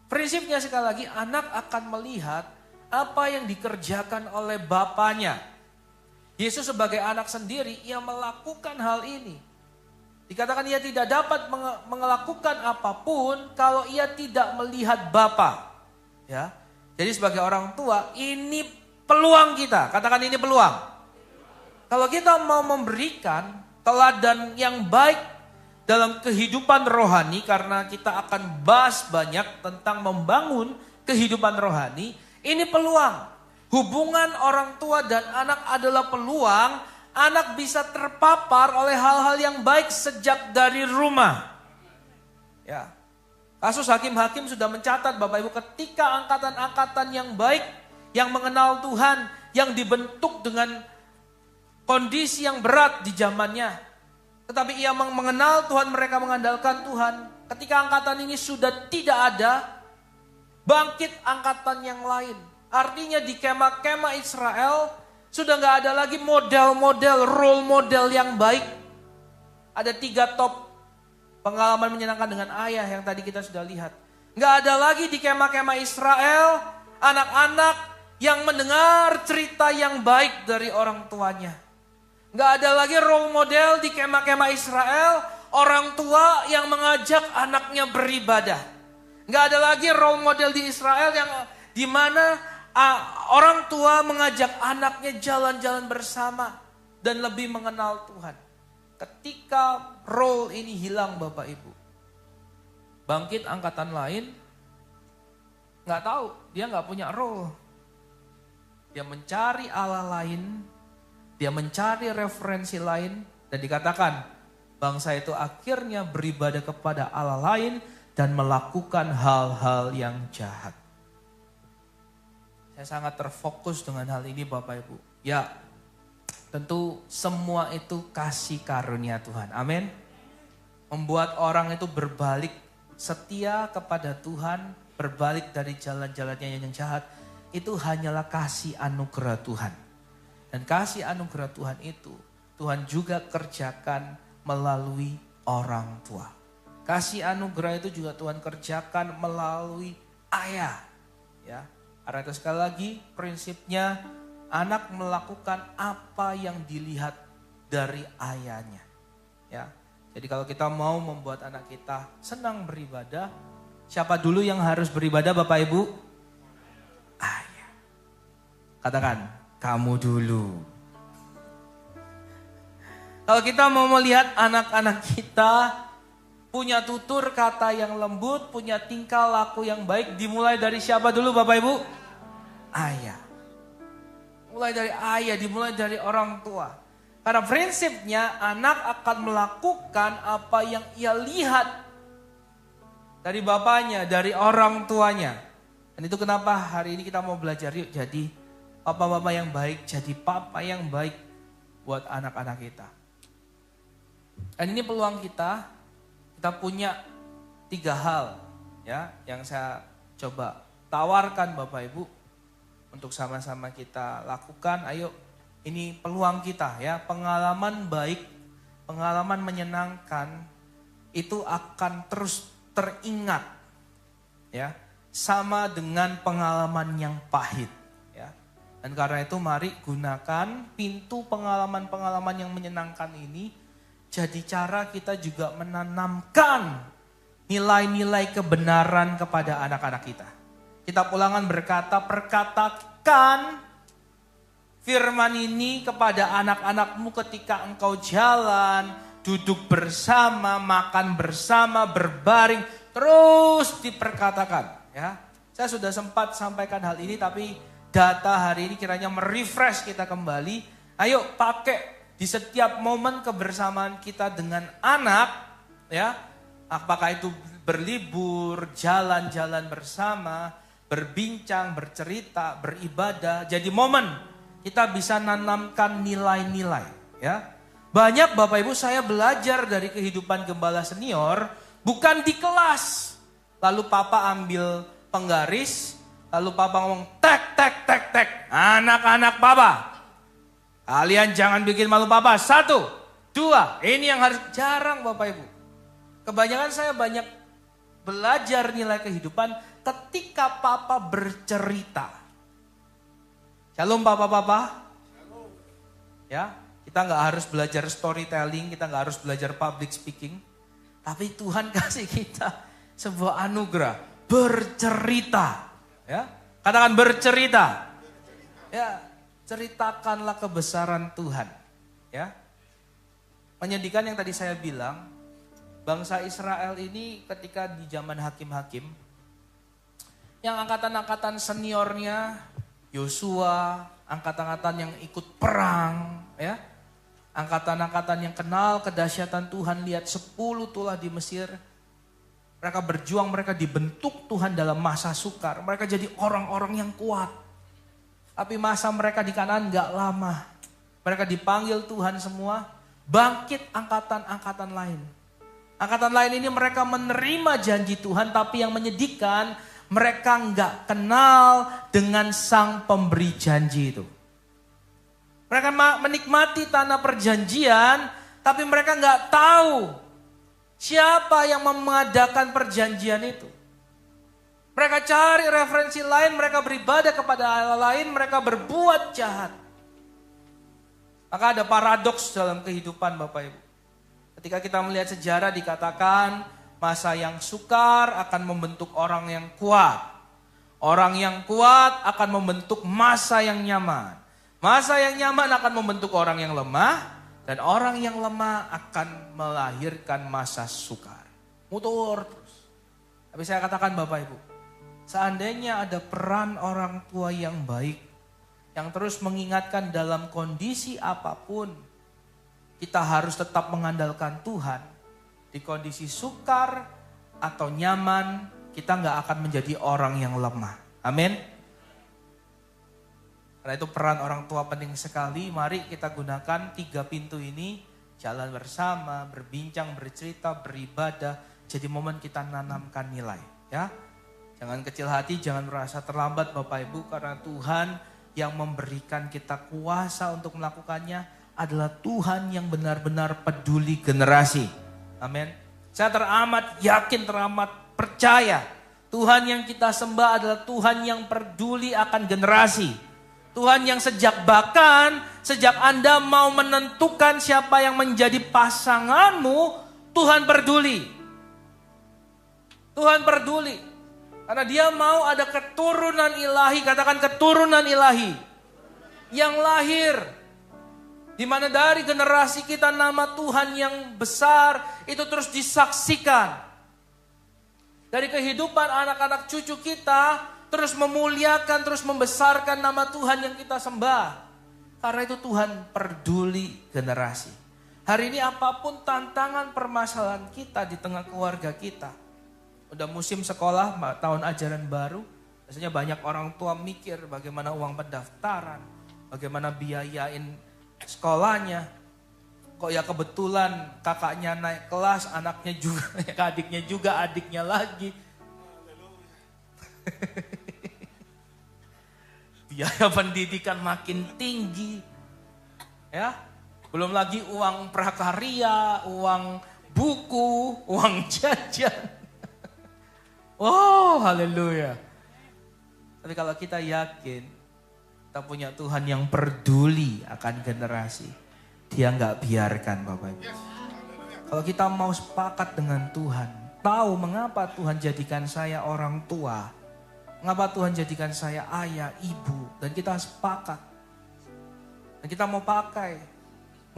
Prinsipnya sekali lagi, anak akan melihat apa yang dikerjakan oleh bapaknya. Yesus sebagai anak sendiri, ia melakukan hal ini. Dikatakan ia tidak dapat melakukan apapun kalau ia tidak melihat Bapa. Ya. Jadi sebagai orang tua, ini peluang kita. Katakan ini peluang. Kalau kita mau memberikan teladan yang baik dalam kehidupan rohani, karena kita akan bahas banyak tentang membangun kehidupan rohani, ini peluang. Hubungan orang tua dan anak adalah peluang. Anak bisa terpapar oleh hal-hal yang baik sejak dari rumah. Ya. Kasus hakim-hakim sudah mencatat Bapak Ibu, ketika angkatan-angkatan yang baik, yang mengenal Tuhan, yang dibentuk dengan kondisi yang berat di zamannya. Tetapi ia mengenal Tuhan, mereka mengandalkan Tuhan. Ketika angkatan ini sudah tidak ada, bangkit angkatan yang lain. Artinya di kemah-kemah Israel sudah gak ada lagi model-model, role model yang baik. Ada 3 top pengalaman menyenangkan dengan ayah yang tadi kita sudah lihat. Nggak ada lagi di kemah-kemah Israel anak-anak yang mendengar cerita yang baik dari orang tuanya. Nggak ada lagi role model di kemah-kemah Israel orang tua yang mengajak anaknya beribadah. Nggak ada lagi role model di Israel yang di mana orang tua mengajak anaknya jalan-jalan bersama dan lebih mengenal Tuhan. Ketika role ini hilang Bapak Ibu, bangkit angkatan lain, nggak tahu, dia nggak punya role. Dia mencari Allah lain, dia mencari referensi lain, dan dikatakan bangsa itu akhirnya beribadah kepada Allah lain dan melakukan hal-hal yang jahat. Saya sangat terfokus dengan hal ini Bapak Ibu. Ya, tentu semua itu kasih karunia Tuhan. Amin. Membuat orang itu berbalik setia kepada Tuhan, berbalik dari jalan-jalannya yang jahat, itu hanyalah kasih anugerah Tuhan. Dan kasih anugerah Tuhan itu, Tuhan juga kerjakan melalui orang tua. Kasih anugerah itu juga Tuhan kerjakan melalui ayah. Ya, karena itu sekali lagi prinsipnya anak melakukan apa yang dilihat dari ayahnya. Ya, jadi kalau kita mau membuat anak kita senang beribadah, siapa dulu yang harus beribadah Bapak Ibu? Ayah. Katakan, kamu dulu. Kalau kita mau melihat anak-anak kita punya tutur kata yang lembut, punya tingkah laku yang baik, dimulai dari siapa dulu Bapak Ibu? Ayah. Mulai dari ayah, dimulai dari orang tua. Karena prinsipnya anak akan melakukan apa yang ia lihat dari bapaknya, dari orang tuanya. Dan itu kenapa hari ini kita mau belajar yuk jadi papa-papa yang baik, jadi papa yang baik buat anak-anak kita. Dan ini peluang kita punya 3 hal ya yang saya coba tawarkan Bapak Ibu untuk sama-sama kita lakukan. Ayo, ini peluang kita ya, pengalaman baik, pengalaman menyenangkan itu akan terus teringat ya, sama dengan pengalaman yang pahit ya. Dan karena itu mari gunakan pintu pengalaman-pengalaman yang menyenangkan ini jadi cara kita juga menanamkan nilai-nilai kebenaran kepada anak-anak kita. Kitab Ulangan berkata, perkatakan firman ini kepada anak-anakmu ketika engkau jalan, duduk bersama, makan bersama, berbaring, terus diperkatakan. Ya, saya sudah sempat sampaikan hal ini, tapi data hari ini kiranya merefresh kita kembali. Ayo pakai di setiap momen kebersamaan kita dengan anak, ya, apakah itu berlibur, jalan-jalan bersama, berbincang, bercerita, beribadah. Jadi momen kita bisa nanamkan nilai-nilai. Ya, banyak Bapak Ibu saya belajar dari kehidupan gembala senior, bukan di kelas. Lalu Papa ambil penggaris, lalu Papa ngomong tek, anak-anak Papa. Kalian jangan bikin malu Papa. 1, 2. Ini yang harus jarang Bapak Ibu. Kebanyakan saya banyak belajar nilai kehidupan ketika Papa bercerita. Shalom Papa-Papa. Ya, kita nggak harus belajar storytelling, kita nggak harus belajar public speaking. Tapi Tuhan kasih kita sebuah anugerah bercerita. Ya, katakan bercerita. Ya. Ceritakanlah kebesaran Tuhan. Ya. Menyedihkan yang tadi saya bilang, bangsa Israel ini ketika di zaman hakim-hakim, yang angkatan-angkatan seniornya, Yosua, angkatan-angkatan yang ikut perang, ya, angkatan-angkatan yang kenal kedahsyatan Tuhan, lihat 10 tulah di Mesir, mereka berjuang, mereka dibentuk Tuhan dalam masa sukar, mereka jadi orang-orang yang kuat. Tapi masa mereka di Kanaan gak lama. Mereka dipanggil Tuhan semua. Bangkit angkatan-angkatan lain. Angkatan lain ini mereka menerima janji Tuhan. Tapi yang menyedihkan, mereka gak kenal dengan sang pemberi janji itu. Mereka menikmati tanah perjanjian. Tapi mereka gak tahu siapa yang mengadakan perjanjian itu. Mereka cari referensi lain, mereka beribadah kepada Allah lain, mereka berbuat jahat. Maka ada paradoks dalam kehidupan Bapak Ibu. Ketika kita melihat sejarah dikatakan masa yang sukar akan membentuk orang yang kuat. Orang yang kuat akan membentuk masa yang nyaman. Masa yang nyaman akan membentuk orang yang lemah. Dan orang yang lemah akan melahirkan masa sukar. Mutur terus. Tapi saya katakan Bapak Ibu, seandainya ada peran orang tua yang baik, yang terus mengingatkan dalam kondisi apapun, kita harus tetap mengandalkan Tuhan. Di kondisi sukar atau nyaman, kita gak akan menjadi orang yang lemah. Amin. Karena itu peran orang tua penting sekali. Mari kita gunakan 3 pintu ini. Jalan bersama, berbincang, bercerita, beribadah. Jadi momen kita nanamkan nilai. Ya, jangan kecil hati, jangan merasa terlambat Bapak Ibu. Karena Tuhan yang memberikan kita kuasa untuk melakukannya adalah Tuhan yang benar-benar peduli generasi. Amin. Saya teramat yakin, teramat percaya. Tuhan yang kita sembah adalah Tuhan yang peduli akan generasi. Tuhan yang sejak Anda mau menentukan siapa yang menjadi pasanganmu, Tuhan peduli. Tuhan peduli. Karena dia mau ada keturunan ilahi, katakan keturunan ilahi. Yang lahir. Di mana dari generasi kita nama Tuhan yang besar itu terus disaksikan. Dari kehidupan anak-anak cucu kita terus memuliakan, terus membesarkan nama Tuhan yang kita sembah. Karena itu Tuhan peduli generasi. Hari ini apapun tantangan permasalahan kita di tengah keluarga kita. Udah musim sekolah, tahun ajaran baru. Biasanya banyak orang tua mikir bagaimana uang pendaftaran. Bagaimana biayain sekolahnya. Kok ya kebetulan kakaknya naik kelas, anaknya juga, adiknya juga, adiknya lagi. Biaya pendidikan makin tinggi. Ya. Belum lagi uang prakarya, uang buku, uang jajan. Wow, haleluya. Tapi kalau kita yakin kita punya Tuhan yang peduli akan generasi, Dia nggak biarkan Bapak Ibu. Kalau kita mau sepakat dengan Tuhan, tahu mengapa Tuhan jadikan saya orang tua, mengapa Tuhan jadikan saya ayah, ibu, dan kita sepakat. Dan kita mau pakai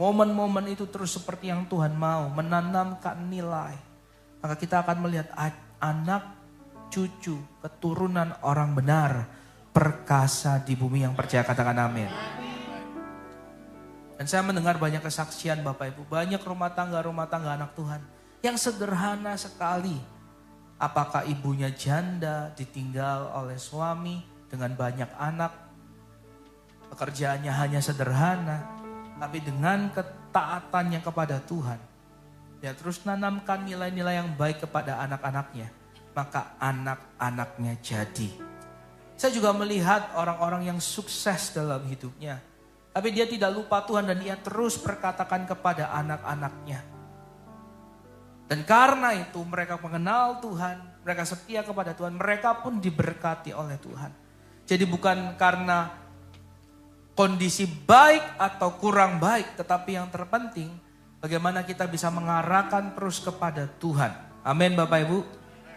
momen-momen itu terus seperti yang Tuhan mau, menanamkan nilai. Maka kita akan melihat anak, cucu, keturunan orang benar, perkasa di bumi yang percaya, katakan amin. Dan saya mendengar banyak kesaksian Bapak Ibu, banyak rumah tangga anak Tuhan yang sederhana sekali. Apakah ibunya janda, ditinggal oleh suami dengan banyak anak. Pekerjaannya hanya sederhana, tapi dengan ketaatannya kepada Tuhan. Dia terus nanamkan nilai-nilai yang baik kepada anak-anaknya. Maka anak-anaknya jadi. Saya juga melihat orang-orang yang sukses dalam hidupnya. Tapi dia tidak lupa Tuhan dan dia terus berkatakan kepada anak-anaknya. Dan karena itu mereka mengenal Tuhan, mereka setia kepada Tuhan, mereka pun diberkati oleh Tuhan. Jadi bukan karena kondisi baik atau kurang baik, tetapi yang terpenting bagaimana kita bisa mengarahkan terus kepada Tuhan. Amin Bapak Ibu.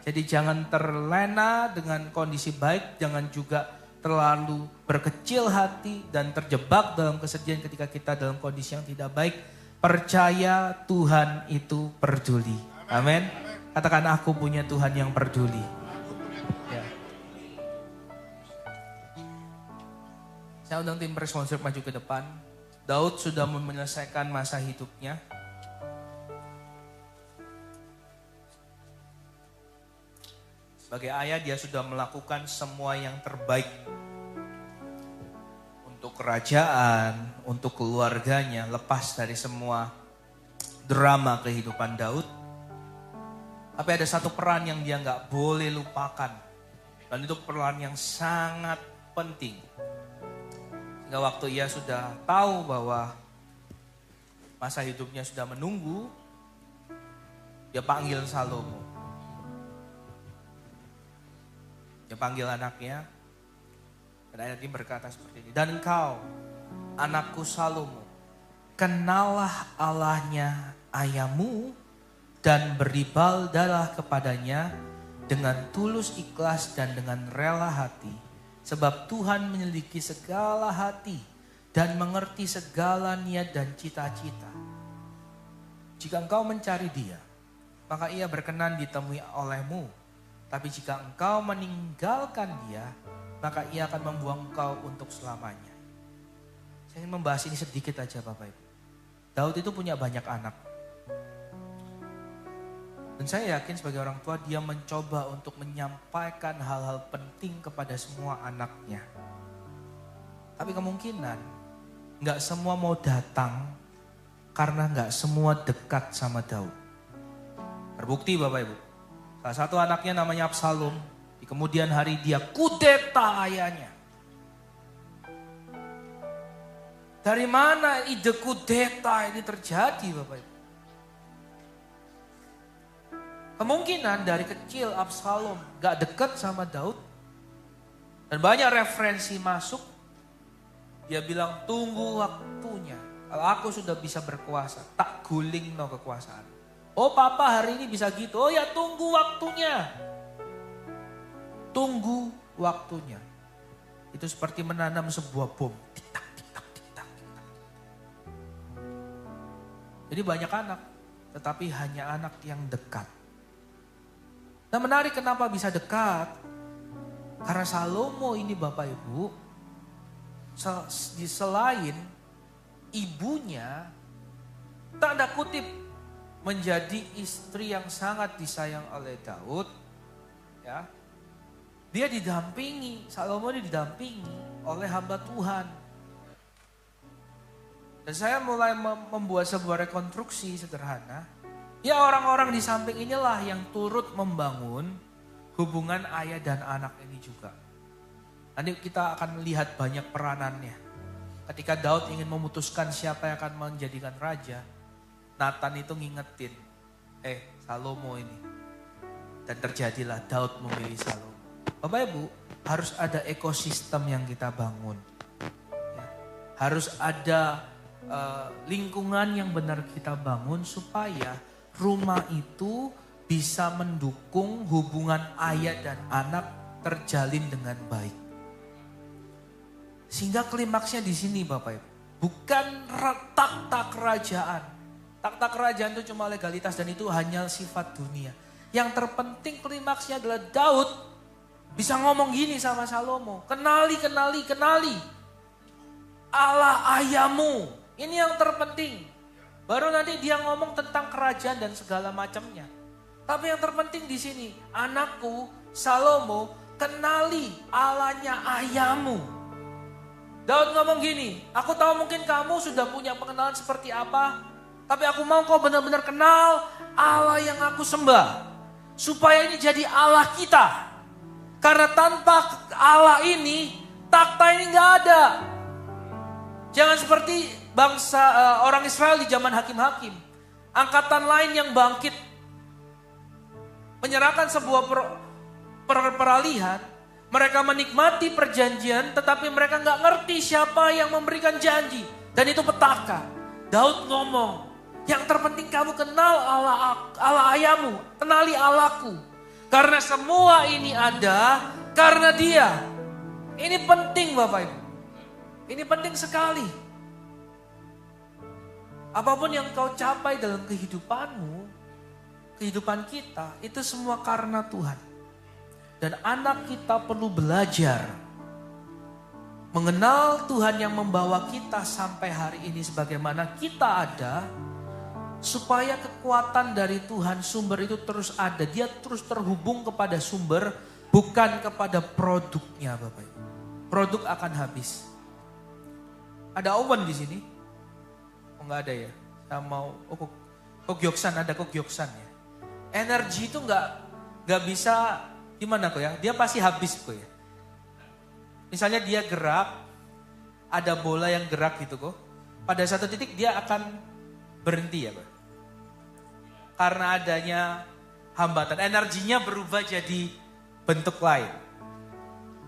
Jadi jangan terlena dengan kondisi baik, jangan juga terlalu berkecil hati dan terjebak dalam kesedihan ketika kita dalam kondisi yang tidak baik. Percaya Tuhan itu peduli. Amin. Katakan aku punya Tuhan yang peduli. Ya. Saya undang tim responsif maju ke depan. Daud sudah menyelesaikan masa hidupnya. Sebagai ayah dia sudah melakukan semua yang terbaik. Untuk kerajaan, untuk keluarganya, lepas dari semua drama kehidupan Daud. Tapi ada satu peran yang dia nggak boleh lupakan. Dan itu peran yang sangat penting. Sehingga waktu ia sudah tahu bahwa masa hidupnya sudah menunggu, dia panggil Salomo. Dia panggil anaknya. Dan ayat ini berkata seperti ini. Dan engkau, anakku Salomo, kenallah Allahnya ayahmu dan beribadahlah kepadanya dengan tulus ikhlas dan dengan rela hati. Sebab Tuhan menyelidiki segala hati dan mengerti segala niat dan cita-cita. Jika engkau mencari Dia, maka Ia berkenan ditemui olehmu. Tapi jika engkau meninggalkan Dia, maka Ia akan membuang engkau untuk selamanya. Saya ingin membahas ini sedikit aja Bapak Ibu. Daud itu punya banyak anak. Dan saya yakin sebagai orang tua dia mencoba untuk menyampaikan hal-hal penting kepada semua anaknya. Tapi kemungkinan gak semua mau datang karena gak semua dekat sama Daud. Terbukti Bapak Ibu. Salah satu anaknya namanya Absalom. Di kemudian hari dia kudeta ayahnya. Dari mana ide kudeta ini terjadi Bapak Ibu? Kemungkinan dari kecil Absalom gak dekat sama Daud. Dan banyak referensi masuk. Dia bilang tunggu waktunya. Kalau aku sudah bisa berkuasa, tak guling no kekuasaan. Oh papa hari ini bisa gitu. Oh ya tunggu waktunya. Tunggu waktunya. Itu seperti menanam sebuah bom. Tik-tak, tik-tak, tik-tak, tik-tak. Jadi banyak anak. Tetapi hanya anak yang dekat. Nah menarik kenapa bisa dekat. Karena Salomo ini Bapak Ibu. Selain ibunya. Tanda kutip. Menjadi istri yang sangat disayang oleh Daud. Ya. Dia didampingi. Salomo ini didampingi oleh hamba Tuhan. Dan saya mulai membuat sebuah rekonstruksi sederhana. Ya orang-orang di samping inilah yang turut membangun hubungan ayah dan anak ini juga. Nanti kita akan melihat banyak peranannya. Ketika Daud ingin memutuskan siapa yang akan menjadikan raja, Nathan itu ngingetin, Salomo ini. Dan terjadilah Daud memilih Salomo. Bapak Ibu, harus ada ekosistem yang kita bangun. Ya, harus ada lingkungan yang benar kita bangun supaya rumah itu bisa mendukung hubungan ayah dan anak terjalin dengan baik. Sehingga klimaksnya di sini Bapak Ibu. Bukan takhta kerajaan. Takhta kerajaan itu cuma legalitas dan itu hanya sifat dunia. Yang terpenting klimaksnya adalah Daud bisa ngomong gini sama Salomo. Kenali Allah ayahmu. Ini yang terpenting. Baru nanti dia ngomong tentang kerajaan dan segala macamnya. Tapi yang terpenting di sini, anakku Salomo, kenali Allahnya ayahmu. Daud ngomong gini, aku tahu mungkin kamu sudah punya pengenalan seperti apa, tapi aku mau kau benar-benar kenal Allah yang aku sembah. Supaya ini jadi Allah kita. Karena tanpa Allah ini, takhta ini gak ada. Jangan seperti bangsa orang Israel di zaman hakim-hakim. Angkatan lain yang bangkit. Menyerahkan sebuah peralihan. Mereka menikmati perjanjian tetapi mereka gak ngerti siapa yang memberikan janji. Dan itu petaka. Daud ngomong, yang terpenting kamu kenal Allah ayahmu. Kenali Allahku. Karena semua ini ada karena Dia. Ini penting Bapak Ibu. Ini penting sekali. Apapun yang kau capai dalam kehidupanmu, kehidupan kita, itu semua karena Tuhan. Dan anak kita perlu belajar mengenal Tuhan yang membawa kita sampai hari ini sebagaimana kita ada, supaya kekuatan dari Tuhan sumber itu terus ada. Dia terus terhubung kepada sumber, bukan kepada produknya Bapak Ibu. Produk akan habis. Ada oven di sini? Oh enggak ada ya? Saya mau, kogyoksan, ada kogyoksan ya. Energi itu enggak bisa, gimana kok ya? Dia pasti habis kok ya. Misalnya dia gerak, ada bola yang gerak gitu kok. Pada satu titik dia akan berhenti ya Pak. Karena adanya hambatan, energinya berubah jadi bentuk lain.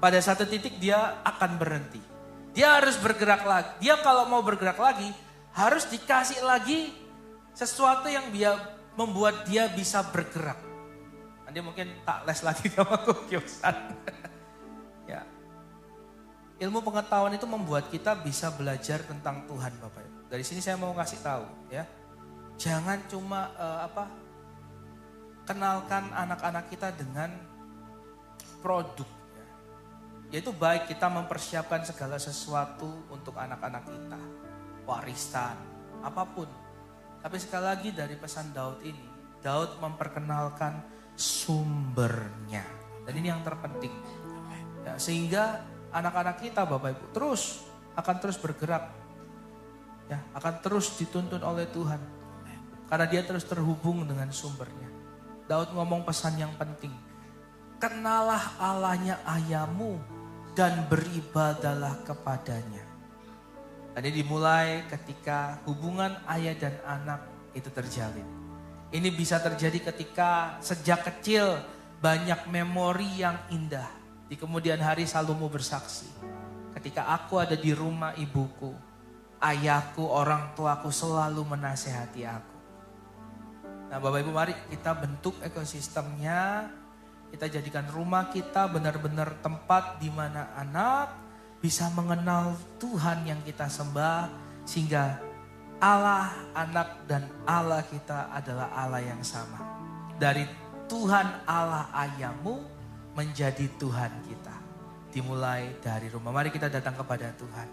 pada satu titik dia akan berhenti. Dia harus bergerak lagi. Dia kalau mau bergerak lagi, harus dikasih lagi sesuatu yang membuat dia bisa bergerak. Nanti mungkin tak les lagi sama Kyosan. Ya. Ilmu pengetahuan itu membuat kita bisa belajar tentang Tuhan, Bapak Ibu. Dari sini saya mau kasih tahu, ya. Jangan cuma kenalkan anak-anak kita dengan produk. Ya. Yaitu baik kita mempersiapkan segala sesuatu untuk anak-anak kita. Warisan, apapun. Tapi sekali lagi dari pesan Daud ini, Daud memperkenalkan sumbernya. Dan ini yang terpenting. Ya, sehingga anak-anak kita Bapak Ibu akan terus bergerak. Ya, akan terus dituntun oleh Tuhan. Karena dia terus terhubung dengan sumbernya. Daud ngomong pesan yang penting. Kenalah Allahnya ayahmu dan beribadalah kepadanya. Dan ini dimulai ketika hubungan ayah dan anak itu terjalin. Ini bisa terjadi ketika sejak kecil banyak memori yang indah. Di kemudian hari selalu mau bersaksi. Ketika aku ada di rumah ibuku, ayahku, orang tuaku selalu menasehati aku. Nah Bapak Ibu, mari kita bentuk ekosistemnya. Kita jadikan rumah kita benar-benar tempat di mana anak bisa mengenal Tuhan yang kita sembah. Sehingga Allah, anak, dan Allah kita adalah Allah yang sama. Dari Tuhan Allah ayahmu menjadi Tuhan kita. Dimulai dari rumah. Mari kita datang kepada Tuhan.